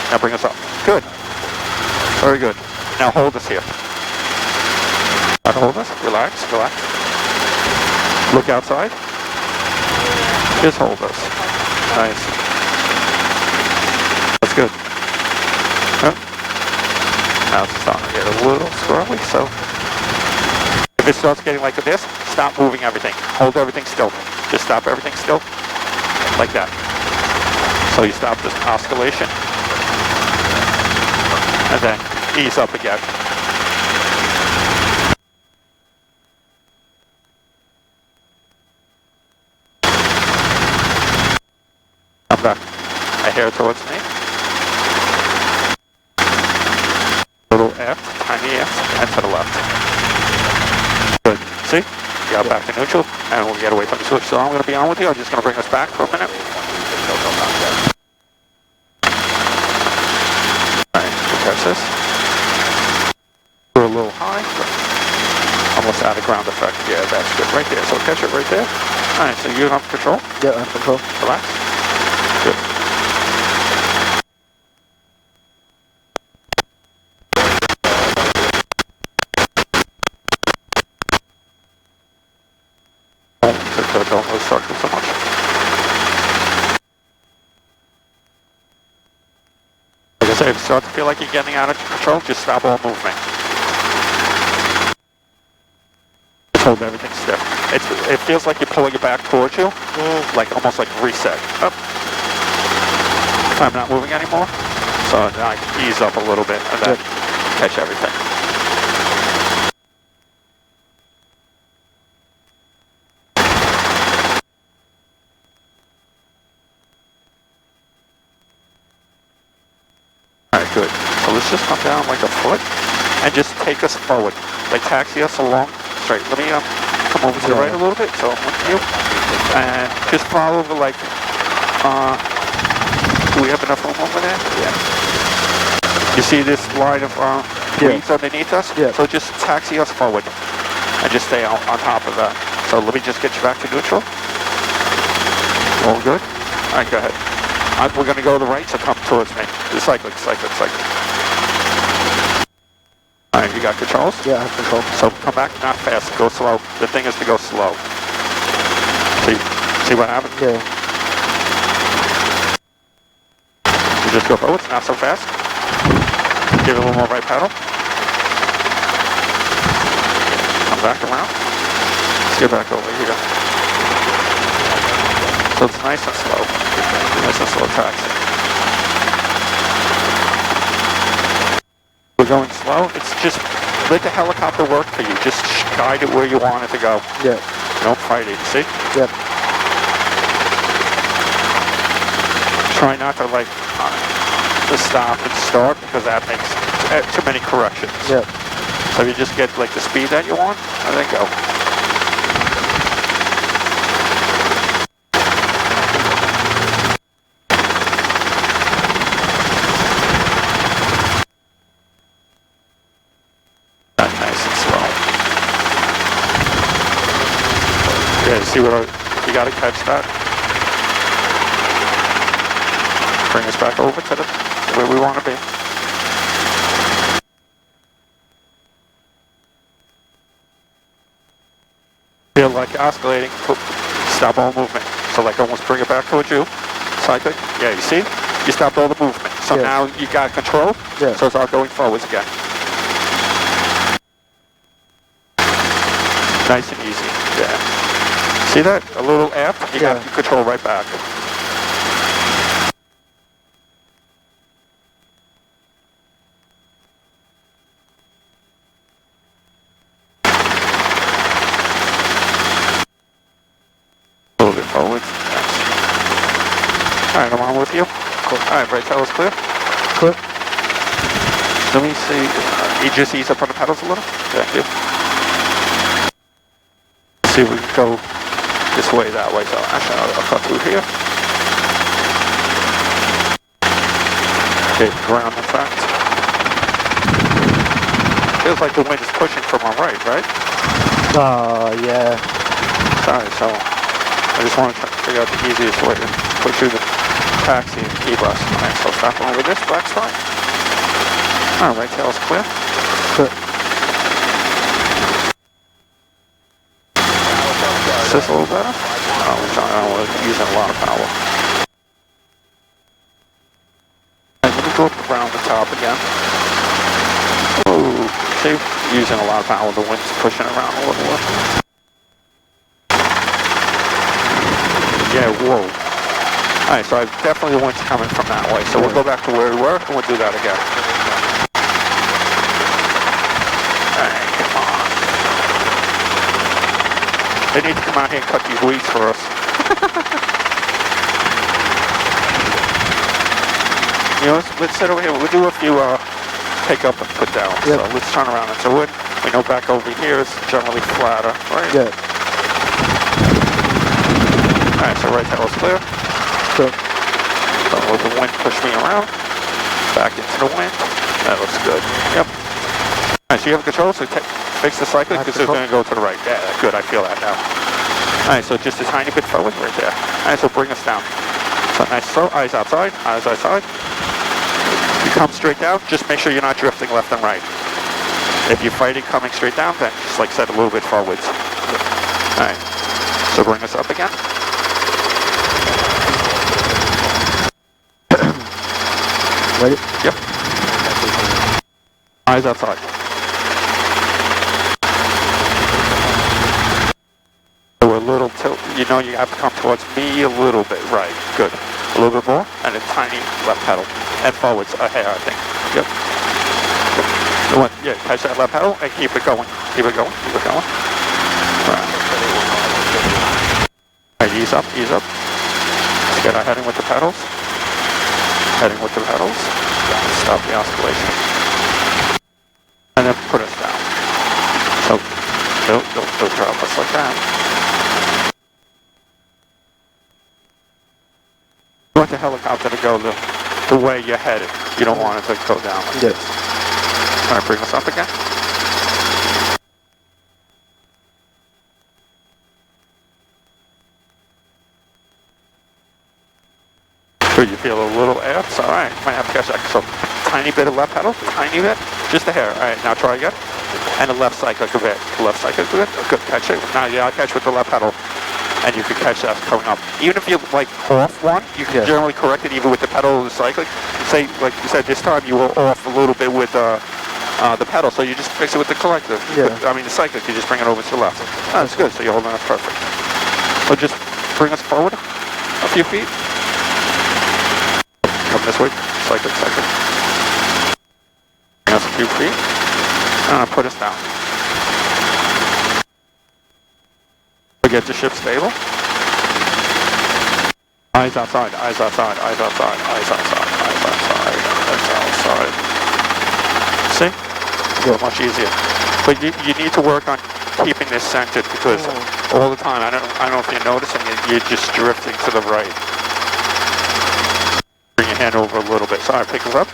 Now bring us up. Good. Very good. Now hold us here. Hold us. Relax, relax. Look outside. Just hold us. Nice. That's good. Huh? Now it's starting to get a little squirrely, so if it starts getting like this, stop moving everything. Hold everything still. Just stop everything still. Like that. So you stop this oscillation. And then ease up again. Come back. A hair towards me. Little F, tiny F, and to the left. Good. See? We got back to neutral, and we'll get away from the switch. So I'm going to be on with you. I'm just going to bring us back for a minute. Alright, we'll catch this. We're a little high. Almost out of ground effect. Yeah, that's good. Right there. So catch it right there. Alright, so you have control? Yeah, I have control. Relax. Good. Don't lose circle so much. Like I say, if you start to feel like you're getting out of control, just stop all movement. Just hold everything stiff. It feels like you're pulling it back towards you, like almost like reset. Up. I'm not moving anymore, so now I can ease up a little bit and then catch everything. good. So let's just come down like a foot and just take us forward. Like taxi us along straight. Let me come over to the right a little bit, so I'm with you. And just follow the like, do we have enough room over there? Yeah. You see this line of weeds underneath us? Yeah. So just taxi us forward and just stay on top of that. So let me just get you back to neutral. All good? All right, go ahead. We're going to go to the right, so come towards me. Cycling. All right, you got controls? Yeah, I have control. So come back, not fast, go slow. The thing is to go slow. See what happened? Yeah. You just go forward, not so fast. Give it a little more right pedal. Come back around. Let's get back over here. So it's nice and slow. Nice and slow taxi. We're going slow. It's just let the helicopter work for you. Just guide it where you want it to go. Yeah. Don't fight it, see? Yep. Try not to like to stop and start because that makes too many corrections. Yep. So you just get like the speed that you want and then go. Nice and slow. Yeah, see what you got to catch that. Bring us back over to where we want to be. Feel like oscillating, stop all movement. So like almost bring it back towards you. Cycling. Yeah, you see? You stopped all the movement. So now you got control. Yeah. So it's all going forwards again. Nice and easy. Yeah. See that? A little app, you got control right back. A little bit forward. Alright, I'm on with you. Cool. Alright, right tail is clear. Clear. Let me see. You just ease up on the pedals a little. Thank you. See if we can go this way, that way. So actually, I'll cut through here. Okay, ground effect. Feels like the wind is pushing from our right, right? Yeah. Sorry, so I just want to try to figure out the easiest way to push through the taxi and keep us. Alright, so stop over this black spot. Alright, right tail's clear. Clear. Is this a little better? No, we're using a lot of power. Alright, let me go up around the top again. Oh, see, using a lot of power. The wind's pushing around a little bit. Yeah, whoa. Alright, so I definitely the wind's coming from that way. So we'll go back to where we were and we'll do that again. Alright, come on. They need to come out here and cut these weeds for us. You know, let's sit over here. We'll do a few pick up and put down. Yep. So let's turn around. And so we know back over here is generally flatter, right? Yeah. Alright, so right tail is clear. Clear. So let the wind push me around. Back into the wind. That looks good. Yep. Alright, so you have control, so fix the cycling because it's going to go to the right. Yeah, good, I feel that now. Alright, so just a tiny bit forward right there. Alright, so bring us down. So nice slow, eyes outside, eyes outside. You come straight down, just make sure you're not drifting left and right. If you're fighting coming straight down, then just like set a little bit forwards. Alright, so bring us up again. Ready? Yep. Eyes outside. So a little tilt, you know you have to come towards me a little bit, right, good. A little bit more, and a tiny left pedal. And forwards, a hair, I think. Yep. Yeah, catch that left pedal and keep it going. Keep it going, keep it going. Right. Alright, ease up, ease up. Let's get our heading with the pedals. Heading with the pedals. Stop the oscillation. And then put us down. So don't drop us like that. You want the helicopter to go the way you're headed. You don't want it to go down like this. All right, bring us up again. Good, you feel a little air. It's all right. Might have to catch that. So, tiny bit of left pedal, tiny bit, just a hair. All right, now try again. And the left cyclic a bit. Left cyclic a bit. Good, catch it. Now you gotta catch with the left pedal, and you can catch that coming up. Even if you like off one, you can generally correct it even with the pedal of the cyclic. Say, like you said, this time you were off a little bit with the pedal, so you just fix it with the collective. Yeah. I mean the cyclic, you just bring it over to the left. Oh, that's good. So you're holding that perfect. So just bring us forward a few feet. Come this way, cyclic. Bring us a few feet, and put us down. Get the ship stable. Eyes outside, eyes outside, eyes outside, eyes outside, eyes outside, eyes outside. See? Yeah. Much easier. But you need to work on keeping this centered because all the time, I don't know if you're noticing it, you're just drifting to the right. Bring your hand over a little bit. Sorry, pick us up.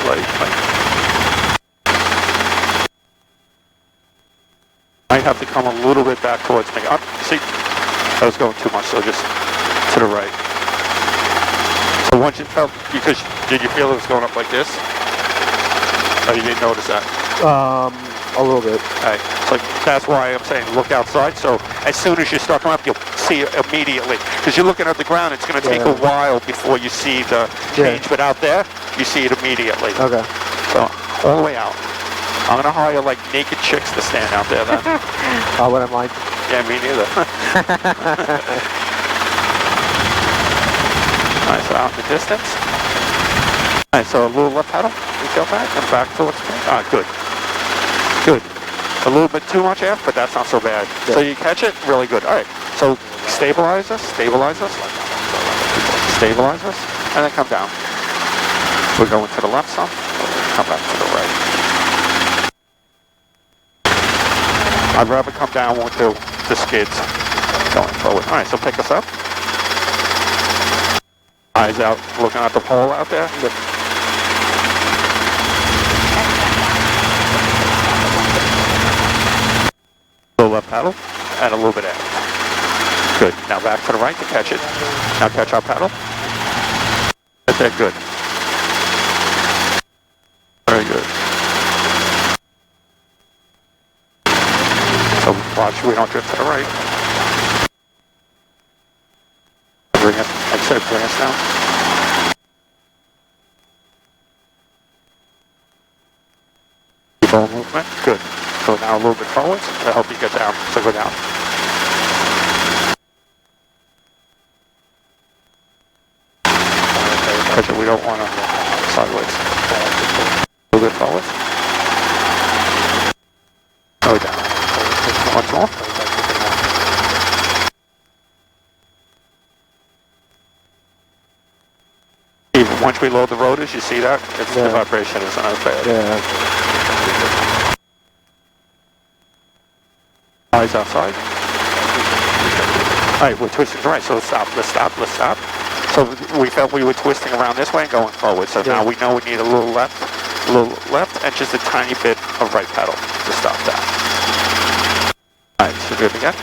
Light. Might have to come a little bit back towards me. Up, see, I was going too much, so just to the right. So once you felt, because did you feel it was going up like this? Or you didn't notice that? A little bit. Right. So that's why I'm saying look outside. So as soon as you start coming up, you'll see it immediately. Because you're looking at the ground, it's going to take a while before you see the change. But out there, you see it immediately. Okay. So all the way out. I'm going to hire like naked chicks to stand out there then. I wouldn't mind. Yeah, me neither. Alright, so out in the distance. Alright, so a little left pedal. We go back and back towards me. Alright, good. Good. A little bit too much air, but that's not so bad. Yeah. So you catch it, really good. Alright, so stabilize us, and then come down. We're going to the left some, come back to the right. I'd rather come down with the skids going forward. Alright, so pick us up. Eyes out, looking at the pole out there. Good. A little left paddle and a little bit out. Good. Now back to the right to catch it. Now catch our paddle. That's it. Good. Very good. So watch we don't drift to the right. Bring us, like I said, bring us down. Keep on movement. Good. Go now a little bit forwards to help you get down. So go down. Because we don't want to sideways. A little bit forwards. Go down. Once more. Even once we load the rotors, you see that? It's the vibration isn't as bad. Yeah. Eyes outside. Alright, we're twisting to the right, so let's stop. So we felt we were twisting around this way and going forward. So now we know we need a little left, and just a tiny bit of right pedal to stop that. Alright, so do it again.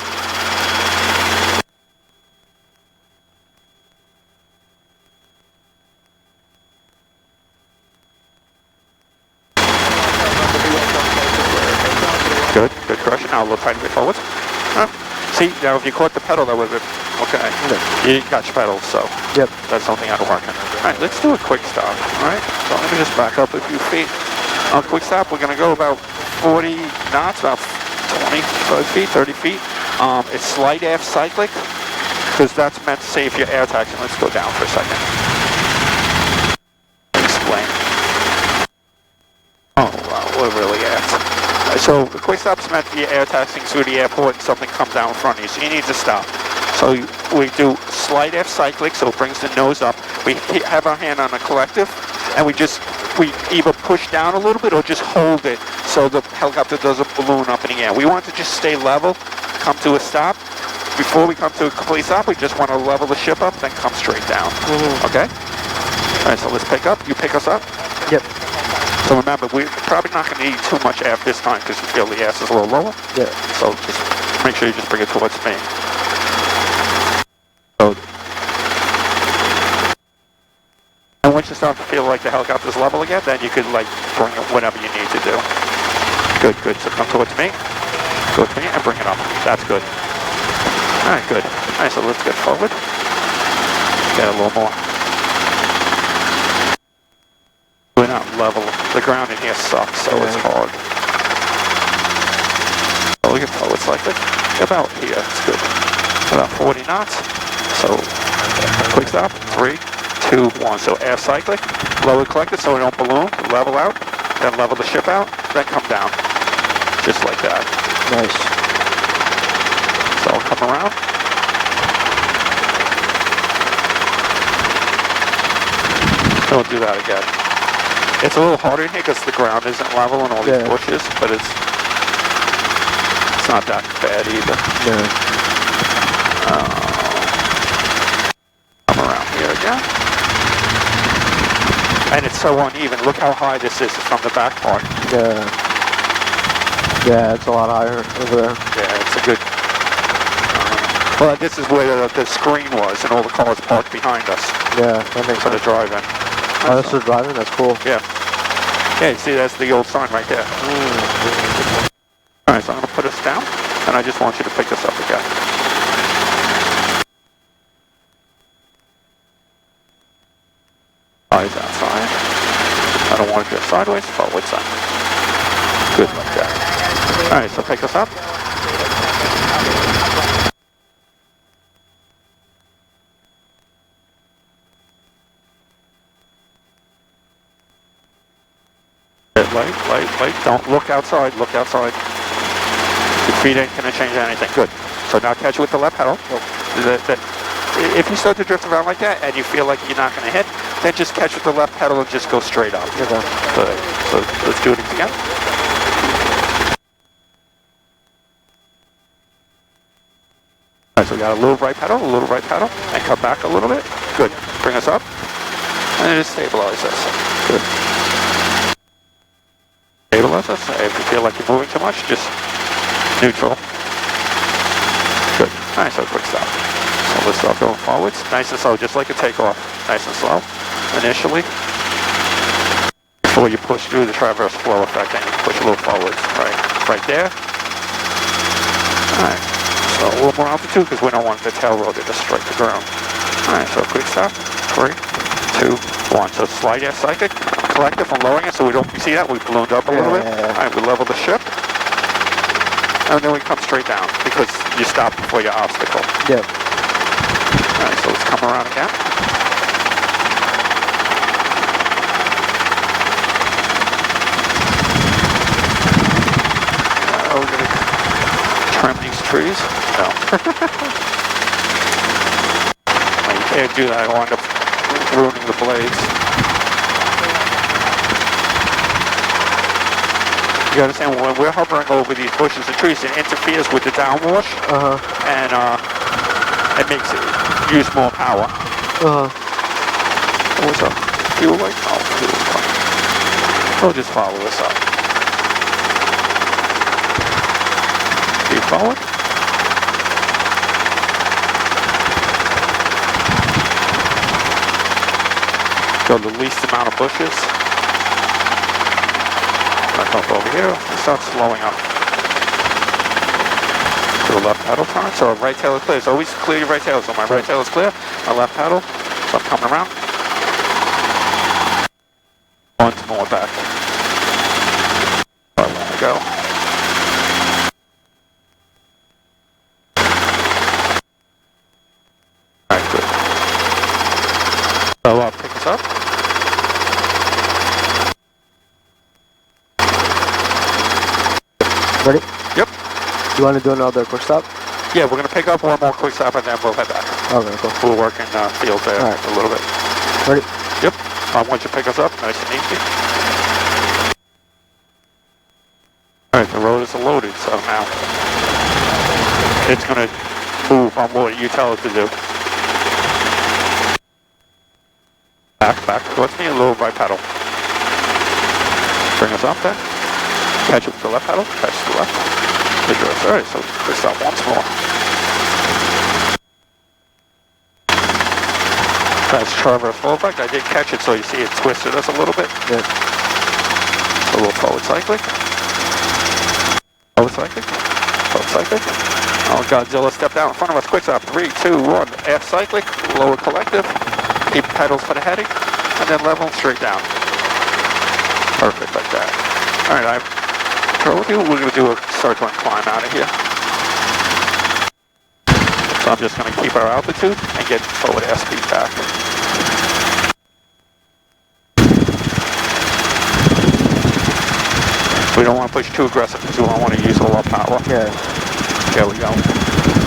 Good correction. Now a little tiny bit forwards. See, now if you caught the pedal, that would have been, okay. You got your pedal, so that's something out of working. Alright, let's do a quick stop, alright? So let me just back up a few feet. On a quick stop, we're going to go about 40 knots, about 25 feet, 30 feet. It's slight aft cyclic, because that's meant to save your air taxi. Let's go down for a second. Explain. Oh, wow, we're really aft. So the quick stop's meant to be air taxiing through the airport and something comes down in front of you, so you need to stop. So we do slight air cyclic, so it brings the nose up. We have our hand on the collective, and we either push down a little bit or just hold it so the helicopter doesn't balloon up in the air. We want to just stay level, come to a stop. Before we come to a complete stop, we just want to level the ship up, then come straight down. Okay? All right, so let's pick up. You pick us up? Yep. So remember, we're probably not going to need too much air this time because you feel the ass is a little lower. Yeah. So just make sure you just bring it towards me. So, and once you start to feel like the helicopter's level again, then you could like bring it whatever you need to do. Good, good. So come towards me. Go to me and bring it up. That's good. All right, good. All right, so let's get forward. Get a little more. We're not level. The ground in here sucks, so it's hard. So we can forward slightly. About here, it's good. About 40 knots. So quick stop. 3, 2, 1. So air cyclic. Lower collector so we don't balloon. Level out. Then level the ship out. Then come down. Just like that. Nice. So I'll come around. So we'll do that again. It's a little harder in here because the ground isn't level and all these bushes, but it's not that bad either. Come around here again. And it's so uneven. Look how high this is from the back part. Yeah, it's a lot higher over there. Yeah, it's a good... well, this is where the screen was and all the cars parked behind us. Yeah, that makes sense. For the drive-in. Oh, this is driving? That's cool. Yeah. Yeah, you see that's the old sign right there. Alright, so I'm going to put us down, and I just want you to pick us up again. Eyes outside. I don't want to go sideways, forward side. Good like that. Alright, so pick us up. Light. Don't look outside. Look outside. Your feet ain't going to change anything. Good. So now catch with the left pedal. If you start to drift around like that and you feel like you're not going to hit, then just catch with the left pedal and just go straight up. Good. So let's do it again. All right, so we got a little right pedal, and come back a little bit. Good. Bring us up. And just stabilize us. Good. Stabilize us. If you feel like you're moving too much, just neutral. Good. Alright, so quick stop. So let's start going forwards. Nice and slow, just like a takeoff. Nice and slow. Initially. Before you push through the transverse flow effect, then you push a little forwards. Right there. Alright. So a little more altitude because we don't want the tail rotor to strike the ground. Alright, so quick stop. 3, 2, 1. So slide air cyclic. Collective from lowering it so we don't see that. We ballooned up a little bit. Alright, we level the ship. And then we come straight down because you stop before your obstacle. Yep. Alright, so let's come around again. We're going to trim these trees. No. You can't do that. I'll end up ruining the blades. You understand, when we're hovering over these bushes and trees, it interferes with the downwash, and it makes it use more power. What's up? Fuel light? Oh, fuel light. We'll just follow this up. Keep forward. Go the least amount of bushes. Back up over here and start slowing up. To the left pedal turn, so our right tail is clear. So always clear your right tail. So my right tail is clear, my left pedal, so I'm coming around. Once more back. Where I want to go. Alright, good. So pick us up. Ready? Yep. You want to do another quick stop? Yeah, we're going to pick up one more quick stop and then we'll head back. Okay, cool. We'll work in field there a little bit. Ready? Yep. Once you pick us up, nice and easy. Alright, the rotors are loaded, so now it's going to move on what you tell it to do. Back towards me, a little right pedal. Bring us up then. Catch it with the left pedal, catch the left. Vigorous. Alright, so quick stop once more. That's traverse full effect. I did catch it, so you see it twisted us a little bit. Yeah. A little forward cyclic. Forward cyclic. Forward cyclic. Oh, Godzilla stepped down in front of us. Quick stop. 3, 2, 1. Aft cyclic. Lower collective. Keep pedals for the heading. And then level straight down. Perfect like that. Alright, I told you we're going to do a circle and climb out of here. So I'm just going to keep our altitude and get forward airspeed back. We don't want to push too aggressive because we don't want to use all our power. Yeah. There we go.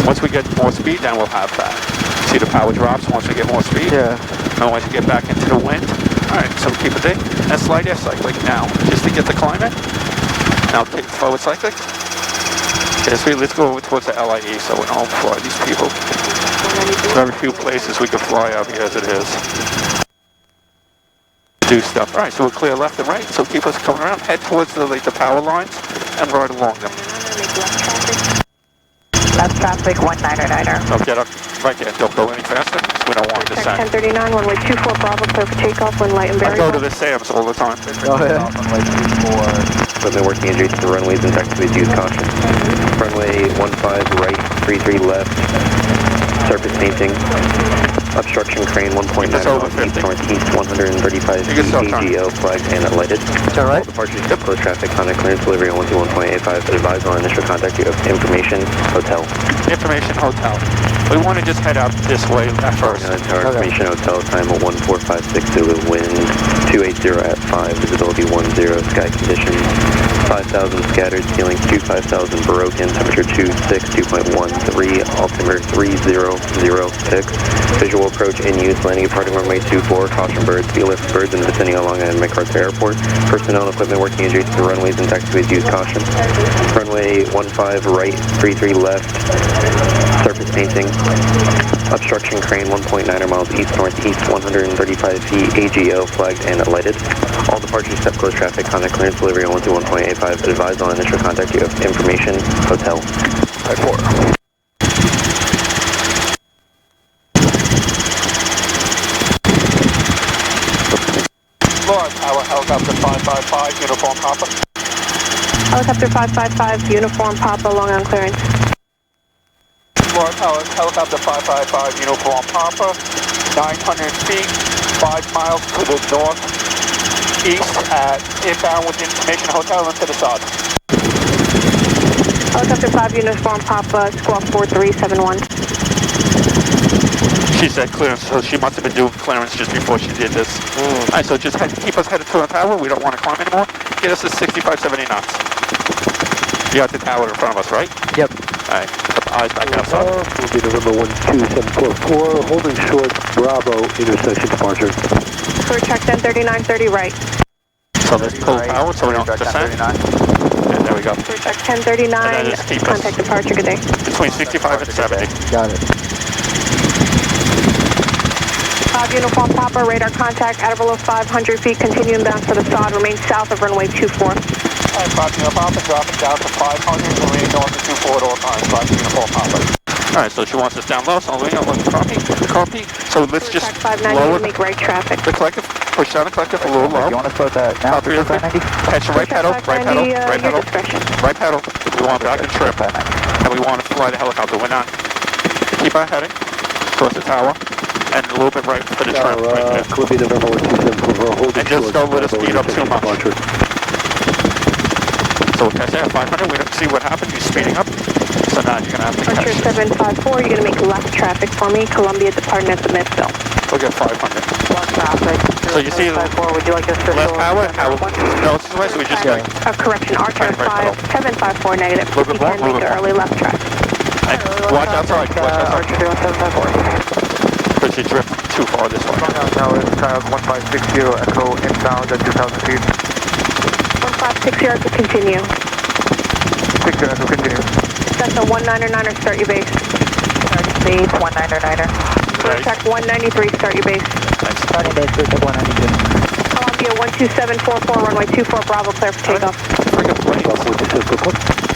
Once we get more speed, then we'll have that. See the power drops once we get more speed? Yeah. And once you get back into the wind. Alright, so keep it there. And slight air cyclic now, just to get the climb in. Now kick forward cyclic. Okay, let's go over towards the LIE so we don't fly these people. Very few places we can fly out here as it is. Do stuff. Alright, so we're clear left and right, so keep us coming around. Head towards the power lines and right along them. Left traffic, 199er. So get up right there. Don't go any faster. We don't want to descend. 1039, runway 24 Bravo, clear for takeoff, wind light and I variable. go to the Sam's all the time. Oh, yeah. Runway 24. Equipment working adjacent to the runways and taxiways, use caution. Runway 15 right, 33 left. Surface painting. Obstruction crane 1.9 miles east northeast, 135 feet, AGO flagged and lighted. Turn right. All departures to close traffic, contact clearance delivery on 121.85. Advise on initial contact, you have information, hotel. Information hotel. We want to just head out this way at first. Tower information hotel, time 1456 Zulu, wind 280 at 5, visibility 10, sky conditions 5,000 scattered, ceiling 25,000 broken, temperature 26, 2.13, altimeter 3006, visual approach in use, landing and departing runway 24, caution birds, be lift birds in the vicinity along Island MacArthur Airport, personnel and equipment working adjacent to runways and taxiways, use caution. Runway 15 right, 33 left, surface painting, obstruction crane 1.9 miles east northeast, 135 feet, AGO flagged and lighted. All departures step close traffic, contact clearance delivery on 121.85. Advise on initial contact, you have information, hotel. Type 4. Lord, our helicopter 555, uniform Papa. Helicopter 555, uniform Papa, long on clearance. Lord, helicopter 555, uniform Papa, 900 feet, 5 miles to the northeast at inbound with information hotel and to the side. Helicopter 5, uniform Papa, squawk 4371. She said clearance, so she must have been doing clearance just before she did this. Alright, so just keep us headed to the tower. We don't want to climb anymore. Get us to 65, 70 knots. You got the tower in front of us, right? Yep. Alright, put the eyes back outside. Will be November 12744, holding short, Bravo, intersection departure. Clear track 1039, 30 right. So let's pull power so we don't descend. Yeah, there we go. Clear track 1039, contact departure, good day. Between 65 and 70. Got it. 5 uniform Papa, radar contact at or below 500 feet, continue inbound for the sod, remain south of runway 24. Alright, 5 uniform Papa, dropping down to 500, remain north of 24 at all times, 5 uniform Papa. Alright, so she wants us down low, so we don't want the copy. So let's just lower make right traffic. the collective, push down the collective a little low. You want to start that now? 390? Catch the right pedal, right pedal, right pedal, right pedal. We want back and trip. And we want to fly the helicopter. We're not. Keep our heading towards the tower. And a little bit right for the trim. Right Could be November 12744, holding and just don't let us speed up too much. So we'll catch that at 500. We don't see what happens. He's speeding up. So So now you're going to have to Archer catch 754, you're going to make left traffic for me. Columbia departing at the midfield. We'll get 500. Left traffic. So you see the left power? No, this is west, we just got... Correction, Archer 754 negative. Little bit You more, can make little bit early left traffic. Watch outside, Archer 1754. Because you drift too far this way. Long Tower, Kyle 1560, Echo inbound at 2,000 feet. 1560 to continue. 60 Echo, continue. Cessna 199er, start your base. Start speed 199er. Nice. Check 193, start your base. Nice. Starting base, check 192. Columbia 12744, runway 24, Bravo, clear for takeoff. Friggin' planes.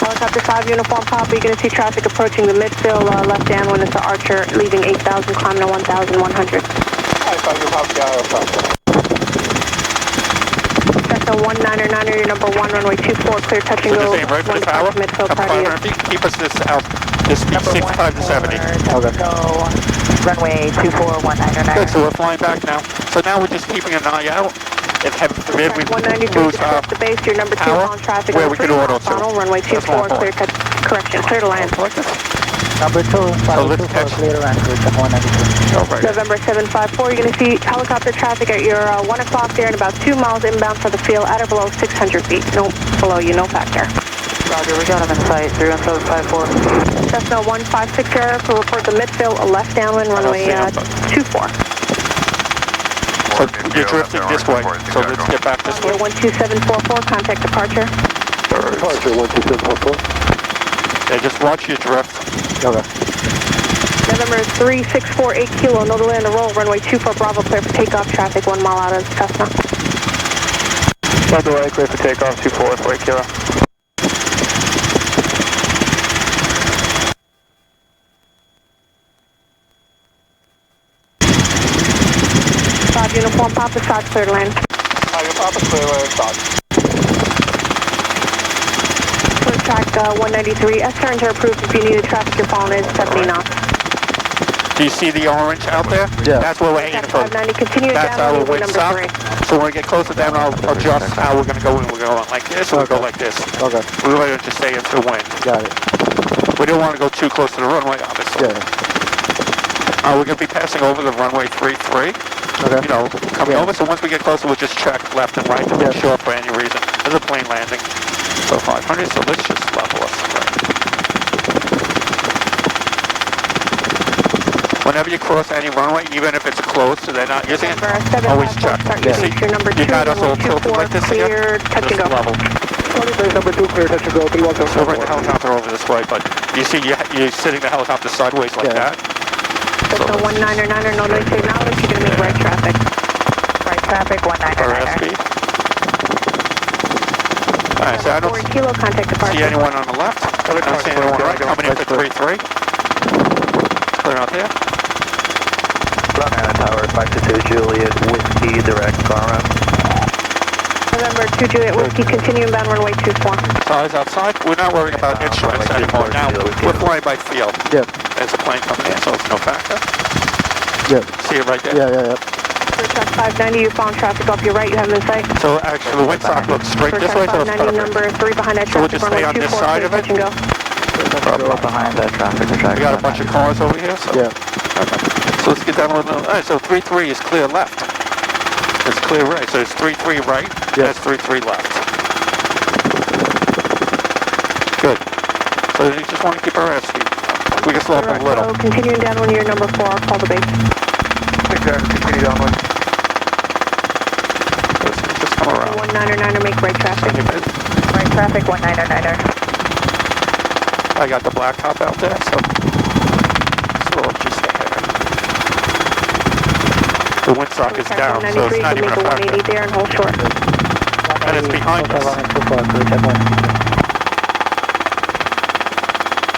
Helicopter 5, uniform Papa, you're going to see traffic approaching the midfield, left downwind is the Archer, leaving 8,000, climbing to 1,100. Cessna 199er, your number 1, runway 24, clear touch and So go. just aim right for the power, Midfield, up 500 feet, keep us this out, this speed 65 to 70. Okay. Runway 24, 199. Good, so we're flying back now. So now we're just keeping an eye out. If heaven forbid we 193 lose to the base, your number 2 power, on traffic. where we can auto to. Final, runway That's 24, more clear cut, correction, clear to land. Like this. Number 2, So let's catch. clear to land, check 192. Oh, right. November 754, you're going to see helicopter traffic at your 1 o'clock there and about 2 miles inbound for the field at or below 600 feet. No, below you, no factor. Roger, we got him in sight, 31754. Cessna 1560 to report the midfield, a left downwind, runway 24. So you're drifting this way, so let's get back this way. 12744, contact departure. Departure 12744. Yeah, just watch your drift. Okay. November 3648 kilo, no delay on the roll, runway 24 Bravo, clear for takeoff, traffic 1 mile out of Cessna. No delay, clear for takeoff, 2448 kilo. Uniform Papa, start clear to land. Papa, clear start. Clear track 193. S-turns are approved if you need a traffic, your phone is 70 knots. Do you see the orange out there? Yeah. That's where we're aiming for. 590, continue That's down our runway wind number stop. 3. So when we get closer down, I'll adjust how we're going to go in. We're going like this, or we'll go like this. Okay. We're going to just stay into the wind. Got it. We don't want to go too close to the runway, obviously. Yeah. We're going to be passing over the runway 33. Okay. You know, coming over. So once we get closer, we'll just check left and right to make sure for any reason. There's a plane landing. So 500, so let's just level us. Right. Whenever you cross any runway, even if it's closed, so they're not using it, always check. You see, you got us all tilted like this again. Touch and go. Level. Number 2, clear, touch and go, 317. So bring the helicopter over this way, but you see, you're sitting the helicopter sideways like that. So 199er, no delay, now you're going to make right traffic. Right traffic, 199er. speed. Alright, so I don't 4 kilo, contact departure. see anyone on the left. I don't see anyone right. Coming in for 33. Clear out there. Long Tower, 522 Juliet, Whiskey, direct, car November 2 Juliet Whiskey, continue inbound runway 24. Eyes outside. We're not worrying about instruments anymore. Now we're flying by feel. Yep. There's a plane coming in, so it's no factor. Yep. See it right there? Yeah. Clear track 590, you found traffic off your right, you have them in sight. So actually the windsock looks straight Clear this track way, so it's 590, perfect. number 3 behind that So we'll traffic, just stay runway on this 24, side clear of it? touch and go. Go behind that traffic. We got a bunch of cars over here, so. Yeah. Okay. So let's get down a little. Alright, so 33 is clear left. It's clear right. So it's 33 right, Yes. that's 33 left. Good. So you just want to keep our airspeed. We can slow up a little. So continuing down when you're number 4, I'll call the base. Continue downwind. Just come around. 199er, make right traffic. Right traffic, 199er. I got the black top out there, so slow up just ahead. The windsock is down, so it's not even a make a factor. 180 there and hold short. And it's behind us.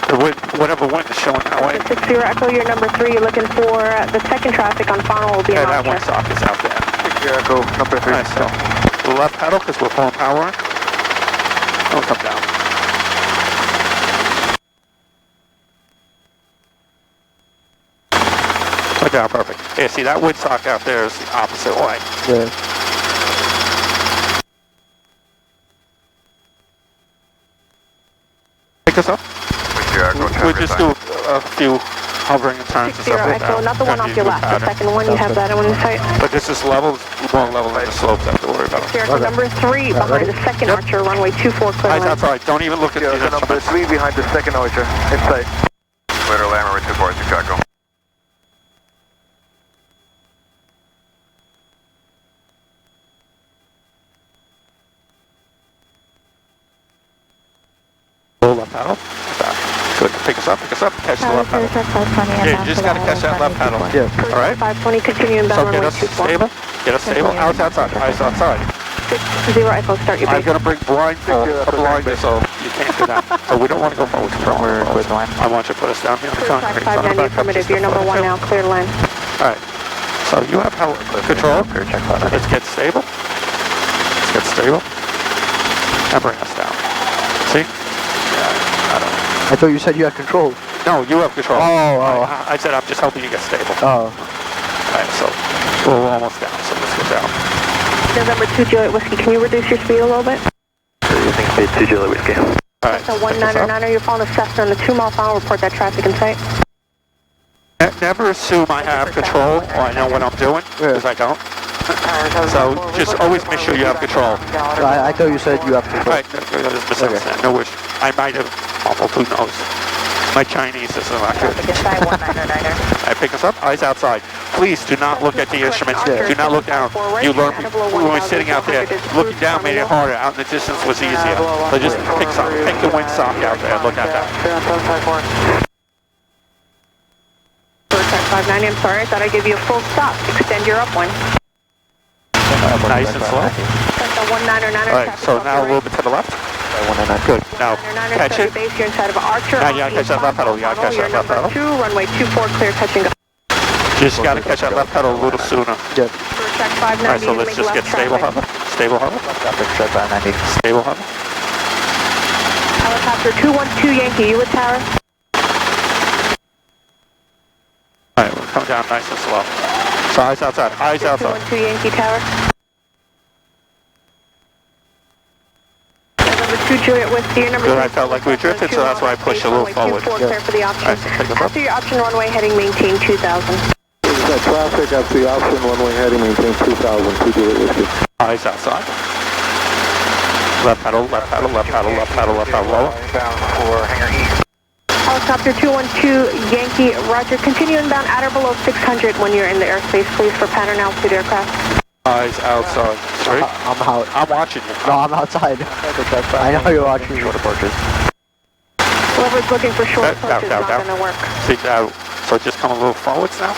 The wind, whatever wind is showing that way. 60 Echo, you're number 3, you're looking for the second traffic on final will be Yeah, an that Archer. windsock is out there. 60 Echo, number 3. Alright, so the left pedal, because we're pulling power in. Don't come down. Come down, perfect. Yeah, see, that windsock out there is the opposite way. Yeah. Pick us up. We'll just do a few hovering and turns and 60 stuff like Echo, that. not the one off your left, the second one, you have that one in sight. But this is level, more level than the slopes I have to worry about. Echo number 3 behind the second archer, runway 24 clear Eyes line. outside, don't even look at the Number instruments. 3 behind the second archer, in sight. Clear land, runway 24, Chicago. Low left paddle. Back. Good. Pick us up, catch the left paddle. Yeah, you just got to catch that left paddle. Yeah. All right? 520, continue inbound So get runway us 24. stable. Get us stable. Eyes outside. Eyes outside. 60 Echo, start your I'm base. going to bring blindfold, a blinder, so you can't do that. So we don't want to go forward. I want you to put us down here on the Track concrete. 590 affirmative, you're number 1 now, clear line. All right. So you have control. Let's get stable. Let's get stable. And bring us down. See? Yeah, I don't know. I thought you said you had control. No, you have control. Oh. I said I'm just helping you get stable. Oh. All right, so we're almost down, so let's get down. November 2 Juliet Whiskey, can you reduce your speed a little bit? Using speed 2 Juliet Whiskey. All right. So 199er, you're following a Cessna on the 2 mile per hour, report that traffic in sight. Never assume I have control or I know what I'm doing, because I don't. So just always make sure you have control. I thought you said you have control. Right, there's misunderstanding. No wish. I might have muffled, who knows. My Chinese is not good. I pick us up, eyes outside. Please do not look at the instruments. Do not look down. You learned when we were sitting out there, looking down made it harder. Out in the distance was easier. So just pick something. Pick the windsock out there and look at that. Track 590, I'm sorry, I thought I'd give you a full stop. Extend your upwind. Nice and slow. That's a 199er. All right, so now a little bit to the left. Good. Now catch it. Base, you're inside of Archer. Now you gotta catch that left pedal. You gotta catch that left pedal. 2, runway 24, clear, touching go. Just gotta catch that left pedal a little sooner. Yep. Track 590, All right, so let's just get stable hover. Stable hover. Stable hover. Helicopter 212 Yankee, you with tower? All right, we're coming down nice and slow. So eyes outside. Eyes outside. 212 Yankee tower. November 2 Juliet Whiskey, your number Good, I felt like we drifted, so that's why I pushed a little forward. 24, clear for the option. All right, so pick us up. After your option runway, heading maintain 2000. Traffic at the option runway heading maintain 2000, 2 Juliet Whiskey. Eyes outside. Left pedal, left pedal, left pedal, left pedal, left pedal, lower. Inbound for hangar east. Helicopter 212 Yankee, roger. Continue inbound at or below 600 when you're in the airspace, please, for pattern altitude aircraft. Eyes outside. Straight. I'm out. I'm watching you. No, I'm outside. I know you're watching. Short approaches. Whoever's looking for short Down, approach is down, not down. going to work. See, now, so just come a little forwards now,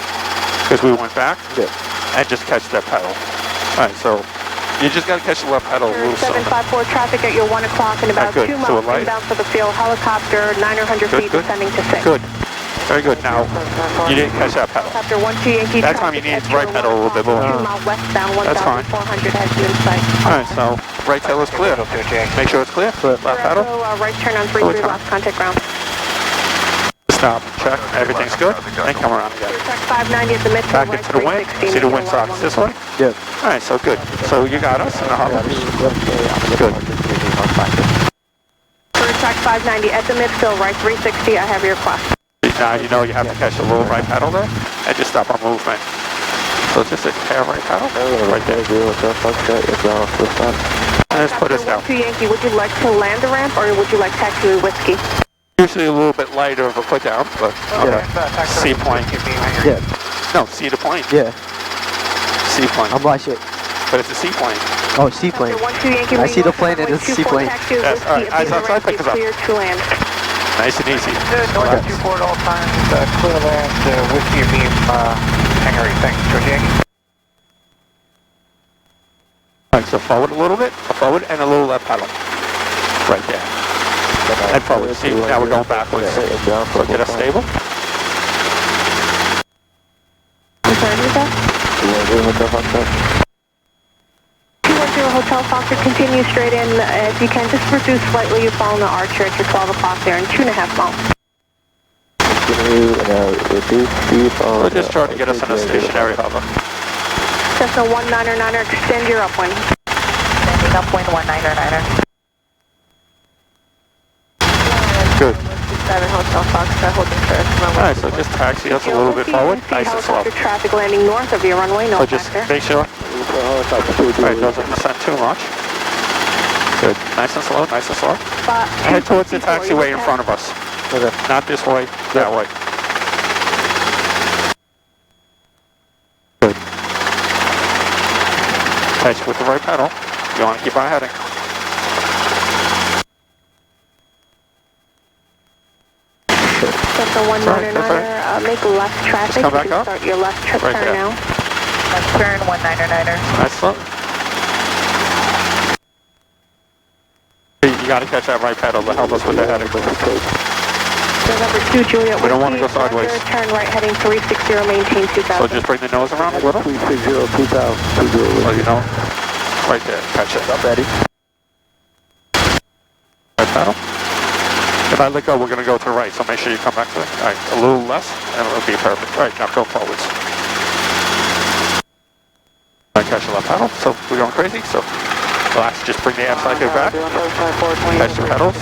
because we went back, Yeah. and just catch that pedal. All right, so you just got to catch the left pedal a little sooner. 754 traffic at your 1 o'clock in about Good. 2 So miles a light. inbound for the field. Helicopter 900 feet Good. descending to 6. Good. Very good. Now, you didn't catch that pedal. Helicopter 12 Yankee. That time you traffic need at your right pedal a little bit 1 more. o'clock, 2 miles westbound, That's fine. 1,400 has you in sight. All right, so right tail is clear. Make sure it's clear. Left pedal. Right turn on 33, last contact ground. Stop. Check. Everything's good. Then come around again. Track 590 at the midfield. Back right into the wind. 360, See the medium windsocks this way? Yep. All right, so good. So you got us in the hover. Good. For track 590 at the midfield, right 360, I have your request. Now you know you have to catch the little right pedal there and just stop our movement. So just a hair right pedal right there. And just put us down. 2 Yankee, would you like to land the ramp or would you like taxi with Whiskey? Usually a little bit lighter of a put down, but okay. Seaplane. Yeah. No, see the plane. Yeah. Seaplane. I'm watching it. But it's a seaplane. Oh, seaplane. I see the plane and it's a seaplane. Yes, all right. Eyes outside, pick us up. Clear to land. Nice and easy. North 24 at all times, clear land, Whiskey beam, hangar east. Thanks, George Yankee. All right, so forward a little bit, forward and a little left pedal. Right there. And forward. See, now we're going backwards. So get us stable. I'm sorry, who's that? 210 Hotel Foster, continue straight in. If you can, just reduce slightly. You follow the Archer at your 12 o'clock there in 2.5 miles. We're just trying to get us on a stationary hover. Cessna 199er, extend your upwind. Extending upwind 199er. Good. 7 Hotel Foxtrot, holding short. Alright, so just taxi us a little bit forward, nice and slow. Helicopter traffic landing north of your runway, no So just factor. make sure, right, doesn't descend too much. Good, nice and slow, nice and slow. Head towards the taxiway in front of us. Okay. Not this way, that way. Good. Catch with the right pedal. You want to keep on heading. Delta 199er, make left traffic. Come back you can up. start your left turn Right there. now. Left turn, 199er. Nice slow. You got to catch that right pedal to help us with the heading. November 2, Juliet. We don't want to go sideways. Turn right heading 360, maintain 2000. So just bring the nose around a little. 360, 2000. So you know, right there, catch it. Up, Eddie. Right pedal. If I let go, we're going to go to the right, so make sure you come back to it. All right, a little less, and it'll be perfect. All right, now go forwards. I catch the left pedal, so we're going crazy. So last, just bring the air cycle back. Catch the pedals.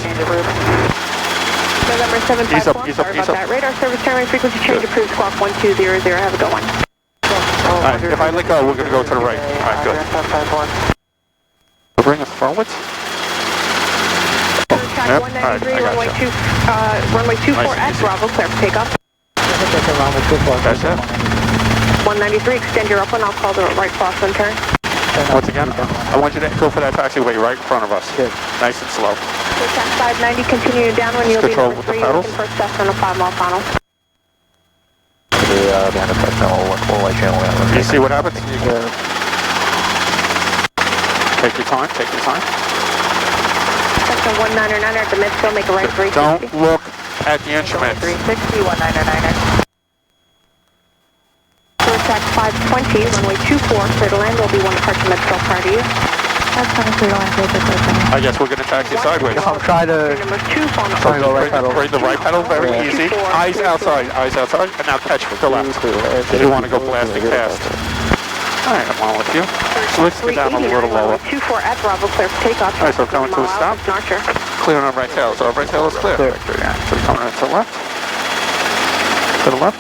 November 754, Ease up, ease up, sorry ease about up. that. Radar service terminal frequency change approved, squawk 1200, have a good one. All right, if I let go, we're going to go to the right. All right, good. Bring us forwards. Track Yep, all right, 193, I runway gotcha. 24 Nice at and easy. Bravo, clear for takeoff. Catch that. 193, extend your upwind, I'll call the right crosswind turn. Once again, I want you to go for that taxiway right in front of us. Good. Nice and slow. Track 590, continue downwind, you'll be Control number with the 3, pedals. looking for access on a 5-mile final. Behind the techno, we'll let you know. You see what happens? Take your time, take your time. Section 199 at the midfield, make a right 360. Don't look at the instruments. 360, 199er. Track 520, runway 24, clear to land, there'll be one departure midfield prior to you. That's coming clear to land, I guess we're going to taxi sideways. I'm trying to... Number 2, phone So Trying to go right just pedal. bring the right pedal, very easy. Eyes outside, and now catch with the left. If you want to go blasting fast. All right, I'm on with you. So let's get down a little lower. 24 at Bravo, clear for takeoff. All right, so coming to a stop. Archer. Clear on our right tail. So our right tail is clear. So we're coming to the left. To the left.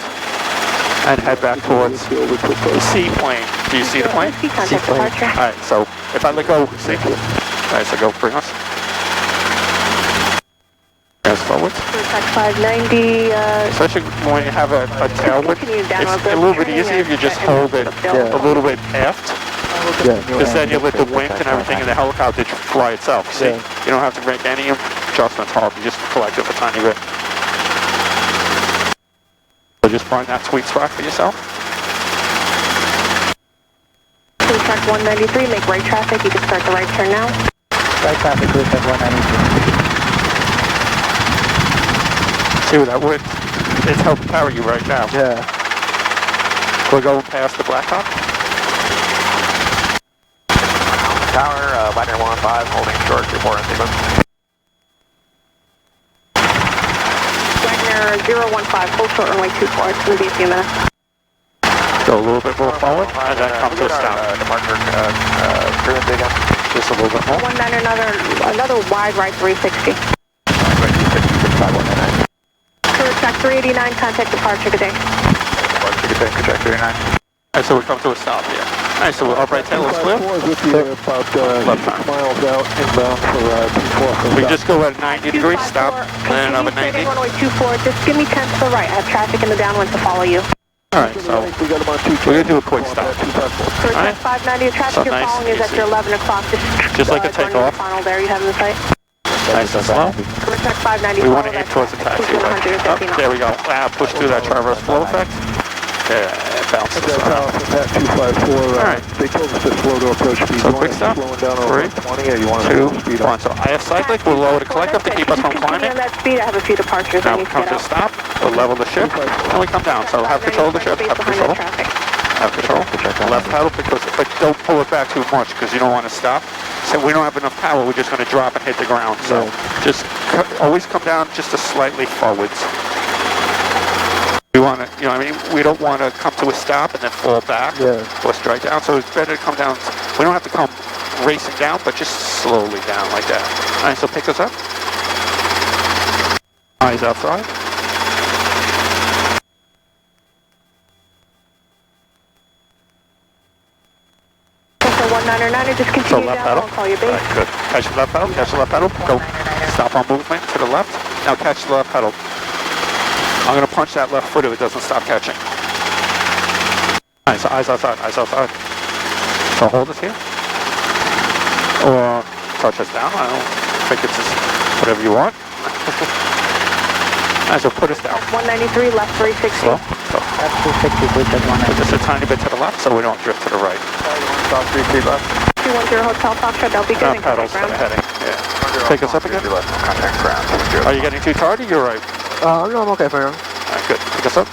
And head back towards the seaplane. Do you see the plane? Seaplane. All right, so if I let go, see? All right, so go bring us. Bring us forward. Track 590, Especially when you have a tailwind, it's a little bit easier if you just hold it a little bit aft. Because then you let the wind and everything in the helicopter fly itself. See? You don't have to make any adjustments hard. You just collect it a tiny bit. So just find that sweet spot for yourself. Track 193, make right traffic. You can start the right turn now. Right traffic, clear track 193. See what that would? It's helping carry you right now. Yeah. We're going past the blacktop. Tower, Wagner 115, holding short, report and sequence. Wagner 015, full short runway 24. It's going to be a few minutes. Go a little bit more forward, and then come to a stop. Departure, crew and again. Just a little bit more. 199, another wide right 360. Crew track 389, contact departure today. Departure, good day, track 389. All right, so we come to a stop here. All right, so our right tail is clear. With you about 6 miles out inbound for We just go at 90 degrees, stop, and then another 90. Runway 24, just give me 10 to the right. I have traffic in the downwind to follow you. All right, so we got about 2 we're going to do a quick stop. Crew All right. track 590, the traffic So you're nice following and is at easy. your 11 o'clock. Just like a join takeoff. the funnel there you have in the sight. Nice and slow. Crew track 590, We want to follow aim that towards the traffic. taxiway. 150 Oh, there we go. Push through that traverse flow effect. Yeah, it bounces around. That 254, Alright. they told us to slow to approach speed. So You quick want it stop. slowing down over 3, 20, or you want 2, to speed 1. up? So IF cyclic, we'll lower the collector to keep us from climbing. On that speed, I have a few departures. Now I need to come get to a out. stop, we'll level the ship, and we come down. So have control of the ship, have control. Have control. Left pedal, but don't pull it back too much because you don't want to stop. So we don't have enough power, we're just going to drop and hit the ground. So just always come down just a slightly forwards. We want to, you know what I mean? We don't want to come to a stop and then fall back or straight down. So it's better to come down. We don't have to come racing down, but just slowly down like that. All right, so pick us up. Eyes outside. So 199er, just continue So left down, pedal. I'll call you base. Right, good. Catch the left pedal, catch the left pedal. Go. Stop on movement to the left. Now catch the left pedal. I'm going to punch that left foot if it doesn't stop catching. Alright, so eyes outside, eyes outside. So hold us here. Or touch us down. I don't think it's just whatever you want. Alright, so put us down. 193, left 360. Slow. So That's 260, please, that's 190. just a tiny bit to the left so we don't drift to the right. Stop 33 left. 210 Hotel Foxtrot, that'll be good. and Pedals for contact the ground. heading. Yeah. Take us up again. Contact ground. Are you getting too tardy? You're right. No, I'm okay for now. Alright, good. Take us up.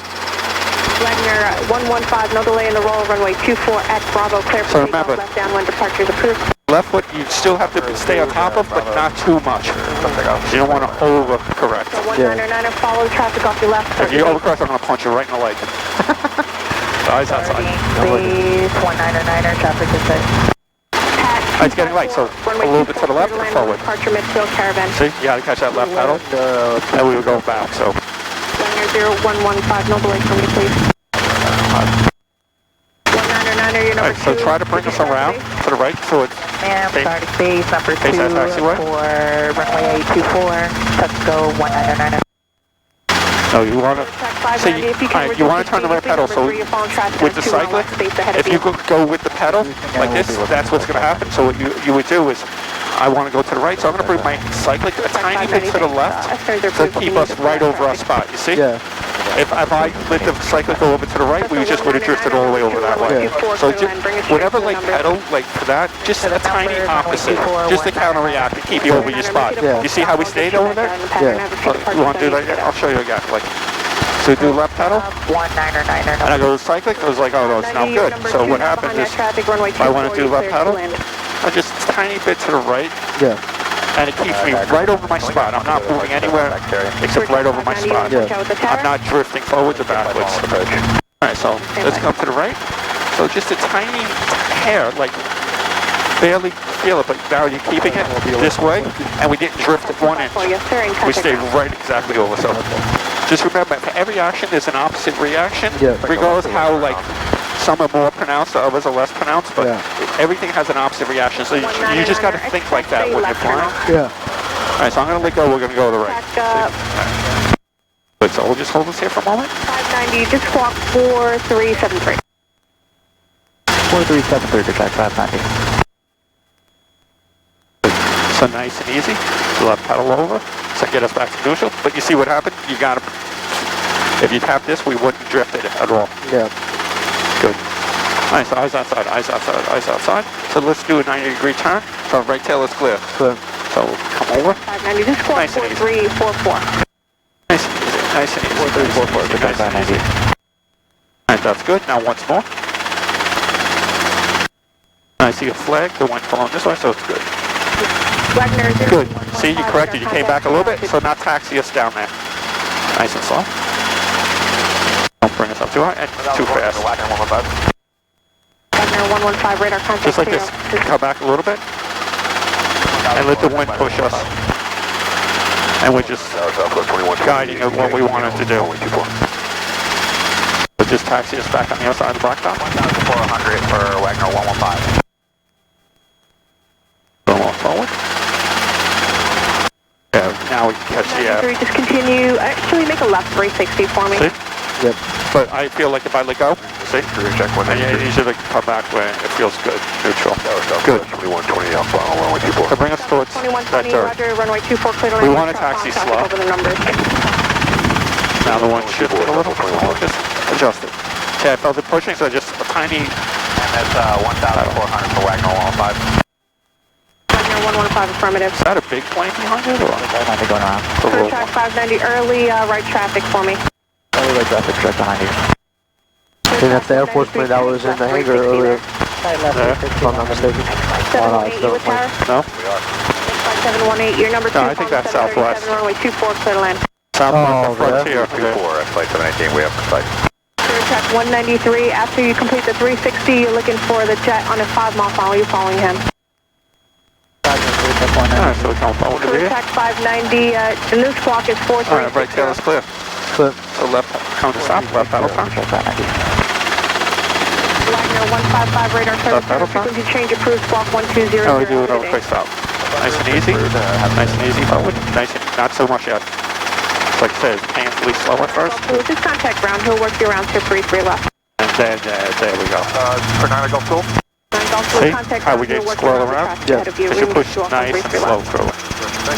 Wagner 115, no delay in the roll, runway 24 at Bravo, clear So for remember- takeoff, left downwind departure is approved. Left foot, you still have to stay on top of, but not too much. You don't want to overcorrect. So 199er, follow traffic off your left. If you overcorrect, I'm going to punch you right in the leg. Eyes outside. Please, 199er, traffic is set. It's getting light, so a little bit to the left and forward. Departure midfield caravan. See, you got to catch that left pedal, and we will go back, so. Wagner 0115, no delay for me, please. 199er, your number Alright, so 2. try to bring us around to the right, so it's Ma'am, Okay. starting base number 2 Base that taxiway. for runway 824, touch go 199er. no, you want to. So you want to turn the right pedal, so with the cyclic, if you go with the pedal like this, that's what's going to happen. So what you would do is, I want to go to the right, so I'm going to bring my cyclic a tiny bit to the left to keep us right over our spot, you see? Yeah. If I let the cyclic go over to the right, we just would have drifted all the way over that way. So whatever like pedal, like for that, just a tiny opposite, just to counter-react and keep you over your spot. Yeah. You see how we stayed over there? Yeah. You want to do that again? I'll show you again. Like, so do left pedal, 199er. and I go to cyclic, I was like, oh no, it's now good. So what happened is, if I want to do left pedal, I just a tiny bit to the right, Yeah. and it keeps me right over my spot. I'm not moving anywhere except right over my spot. Yeah. I'm not drifting forwards or backwards. Alright, so let's come to the right. So just a tiny hair, like barely feel it, but now you're keeping it this way, and we didn't drift at 1 inch. We stayed right exactly over. So just remember, for every action, there's an opposite reaction, Yeah. regardless how like some are more pronounced, others are less pronounced, but everything has an opposite reaction. So you just got to think like that when you're flying. Yeah. All right, so I'm going to let go. We're going to go to the right. Good, so we'll just hold this here for a moment. 590, just squawk 4373. 4373 to track 590. So nice and easy. Left pedal over. So get us back to neutral. But you see what happened? You got to. If you tap this, we wouldn't drift it at all. Yeah. Good. Nice, eyes outside, eyes outside, eyes outside. So let's do a 90-degree turn. So right tail is clear. Clear. So come over. 590, just squawk Nice and easy. 4344. Nice and easy, nice and easy. 4344, Nice and easy. Alright, that's good. Now once more. I see a flag. The wind falling this way, so it's good. Wagner 015, Good. See, you corrected. You came back a little bit, so now taxi us down there. Nice and slow. Don't bring us up too high and too fast. Wagner 115, radar contact. Just like this. Come back a little bit. And let the wind push us. And we're just guiding it what we want it to do. So just taxi us back on the other side of the blacktop. 1,400 for Wagner 115. Go on forward. Yeah, now we can catch the air. Just continue. Actually, make a left 360 for me. See? Yep. But I feel like if I let go, see? Check And you should come back where it feels good, neutral. Good. 2120 Alpha on runway 24. So bring us towards that 2120, turn. Roger, runway 24, clear to We land. want to taxi Traffic slow. over the numbers. Now the one shifted a little. I'll just adjust it. Yeah, I felt it pushing, so just a tiny. And that's 1,400 for Wagner 115. Wagner 115, affirmative. Is that a big plane behind it? Or? Going around. Clear track 590, early right traffic for me. Early traffic track behind you. I think that's the Air Force plane that was in the hangar earlier. If I'm not mistaken. Oh, no, it's 718, you with tower? No? 5718, your number 2. No, I think that's Southwest. Runway 24, clear to land. Southwest yeah. Frontier. 24 at flight 718, we have precise. Clear track 193, after you complete the 360, you're looking for the jet on a 5-mile follow, you're following him. Alright, so we're going forward to Cruise there. tax 590, the new squawk is 4360. Alright, right tail is clear. Clear. So left, come to stop, left paddle front. Wagner 155 radar service, Paddle front. frequency change approved, squawk 1200. And we do it over quick stop. Nice and easy. Nice and easy forward. Nice and not so much yet. Like I said, it's painfully slow at first. Just contact ground, he'll work you around to 33 left. And then, there we go. For 9 Golf School? See how we get squirrel around? Yeah. As you push nice and slow through it.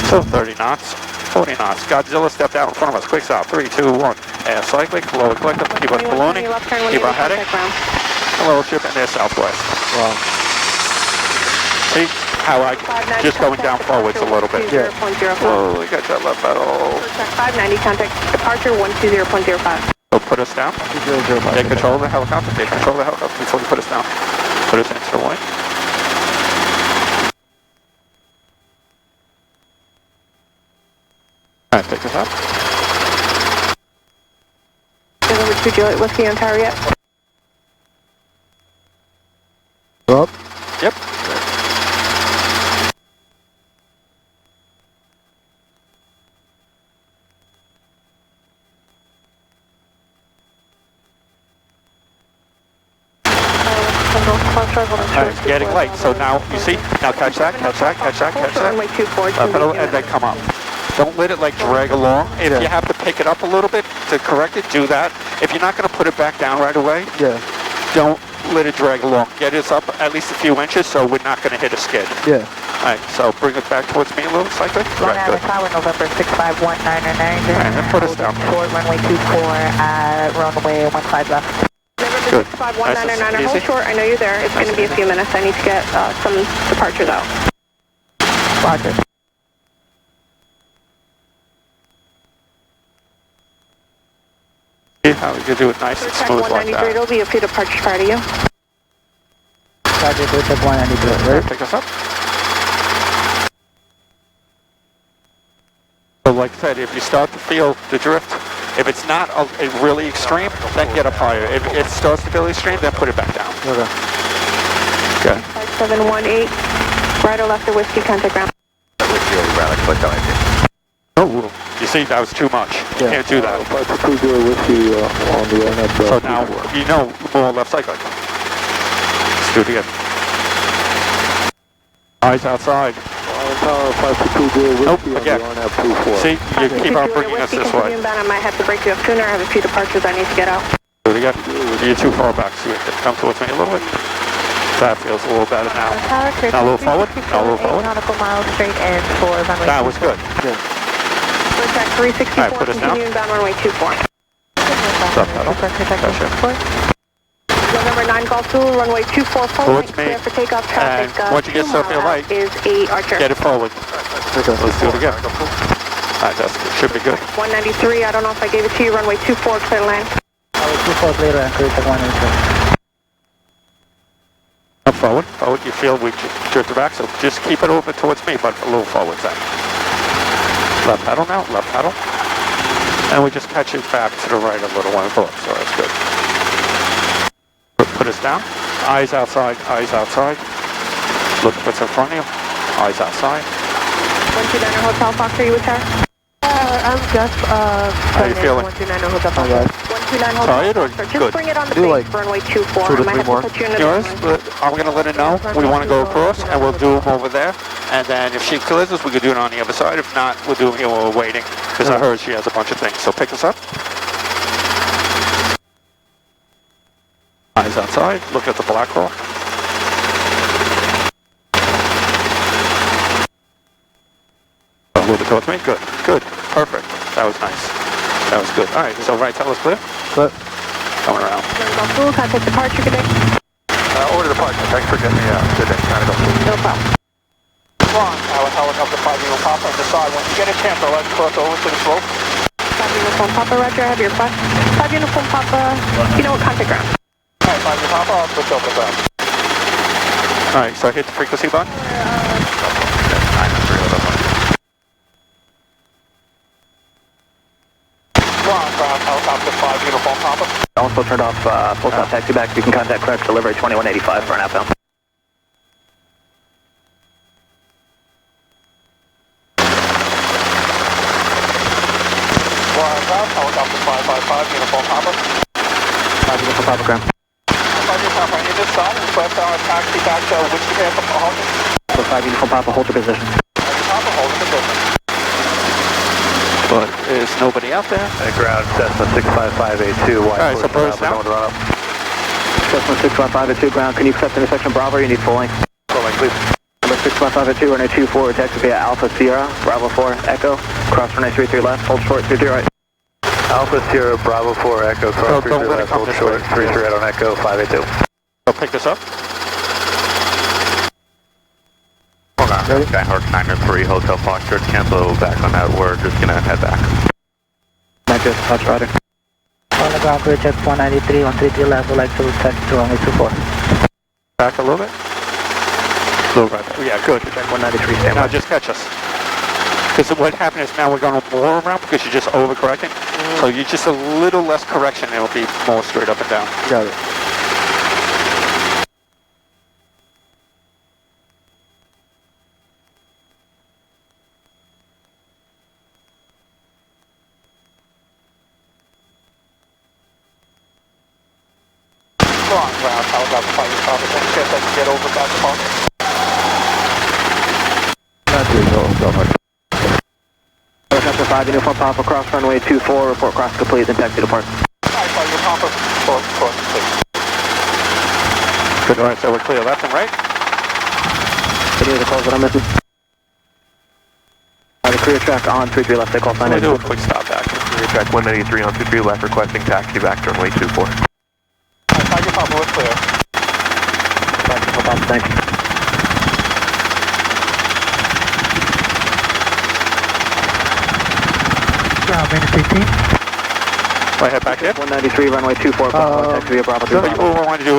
So 30 knots, 40 knots. Godzilla stepped out in front of us. Quick stop. 3, 2, 1. And cyclic, lower collective. Keep us ballooning. Keep our heading. A little ship in there southwest. Wow. See how I just going down forwards a little bit. Yeah. Whoa, we got that left pedal. 590, contact departure 120.05. So put us down. Take control of the helicopter. Take control of the helicopter before you put us down. Put us into the way. Alright, pick us up. Number 2 Juliet Whiskey on tower yet? Up. Yep. Alright, it's getting late, so now, you see, now catch that, catch that, catch that, catch that. Runway 24, Left pedal, and then come up. Don't let it like drag along. If you have to pick it up a little bit to correct it, do that. If you're not going to put it back down right away, Yeah. don't let it drag along. Get us up at least a few inches so we're not going to hit a skid. Yeah. Alright, so bring it back towards me a little, cyclic. Long Right, good. Island Tower, November 65199. Alright, then put us down. Short runway 24 at runway 15 left. Good. 65199, hold short, I know you're there. It's going to be a few minutes. I need to get some departures out. Roger. See how we can do it nice and Check smooth like 193, that. there'll be a few departures prior to you. Roger, check 193, Alright, pick us up. So like I said, if you start to feel the drift, if it's not really extreme, then get up higher. If it starts to feel extreme, then put it back down. Okay. Okay. 5718, right or left of whiskey, contact ground. Oh, you see, that was too much. You can't do that. So now, you know, more left cyclic. Let's do it again. Eyes outside. Nope, again. See, you keep on bringing us this way. I might have to break you up sooner. I have a few departures I need to get out. Do it again. You're too far back, so you have to come towards me a little bit. That feels a little better now. Now a little forward. Now a little forward. Nautical miles straight in for runway That was good. Contact 364, Alright, put us down. continue inbound runway 24. Stop pedal. Gotcha. November 9 Golf Zulu, runway 24 forward, Towards me. clear for takeoff traffic. And once you get 2 stuff you mile like, out is a Archer. Get it forward. Let's do it again. Alright, that should be good. 193, I don't know if I gave it to you, runway 24, clear to land. 24 later, and clear check 193. Up forward. Forward, you feel we drifted back, so just keep it a little bit towards me, but a little forward then. Left pedal now, left pedal. And we just catch it back to the right a little one so that's good. Put us down. Eyes outside, eyes outside. Look what's in front of you. Eyes outside. 129 Hotel Fox, are you with her? I'm just, How you feeling? 129 Hotel Fox. 129 Hotel Tired or Fox, good? just bring it on the Do base like for runway 24. 2 to I might 3 have more. to put you in a Yours, different one. I'm going to let her know we want to go across, and we'll do them over there. And then if she clears us, we could do it on the other side. If not, we'll do them here while we're waiting, because I heard she has a bunch of things. So pick us up. Eyes outside. Look at the black hole. A little bit towards me. Good. Good. Perfect. That was nice. That was good. All right. So right tail is clear. But Going around. Golf Zulu, contact departure, good day. order departure. Thanks for getting me good day. Kind of go. No problem. Our helicopter 5 Papa on the side. When you get a chance, I'll let you cross over to the slope. 5 Uniform Papa, roger, I have your request. 5 Uniform Papa, you know what, contact ground. Alright, 5 Papa, I'll switch over to ground. Alright, so hit the frequency button. Ground helicopter 5 Uniform Papa. Also turned off full stop taxi back. You can contact crash delivery 2185 for an outbound. ground, helicopter 555, uniform Papa. 5 uniform Papa ground. 5 uniform Papa, I need this sign, request our taxi back to Whiskey Panther for holding. So 5 uniform Papa, hold your position. 5 Papa, hold the position. But there's nobody out there. Ground, Cessna 65582, All right, so Bruce now. Cessna 65582 ground, can you accept intersection Bravo or you need full length? Full length, please. Number 65582, runway 24, taxi via Alpha Sierra, Bravo 4, Echo, cross runway 33 left, hold short, 33 right. Alpha Sierra, Bravo 4, Echo, cross 33 left, hold short, 33 right on Echo, 582. I'll pick this up. Hold on, Skyhawk 903, Hotel Foxtrot, cancel back on that, we're just gonna head back. Matches, touch rider. On the ground, clear check 193, 133 left, would like to taxi to runway 24. Back a little bit. Little right. Yeah, good. Check 193, stand Now by. just catch us. Because what happened is now we're going more around because you're just overcorrecting. So you're just a little less correction and it'll be more straight up and down. Got it. Wrong ground, helicopter 5 Papa, any chance I can get over back to Papa? Go hard. Helicopter 5 uniform Papa, cross runway 24, report cross complete, then taxi to park. Alright, so your Papa, cross, please. Good, alright, so we're clear left and right. Any other calls that I'm missing? The career track on 33 left, they call sign We'll in. do a quick stop back. Career track 193 on 23 left, requesting taxi back to runway 24. Alright, Tiger Papa, we're clear. No problem, thanks. Ground, minute 15. Want to head back here? 193, runway 24, taxi via Bravo 3. So what we want to do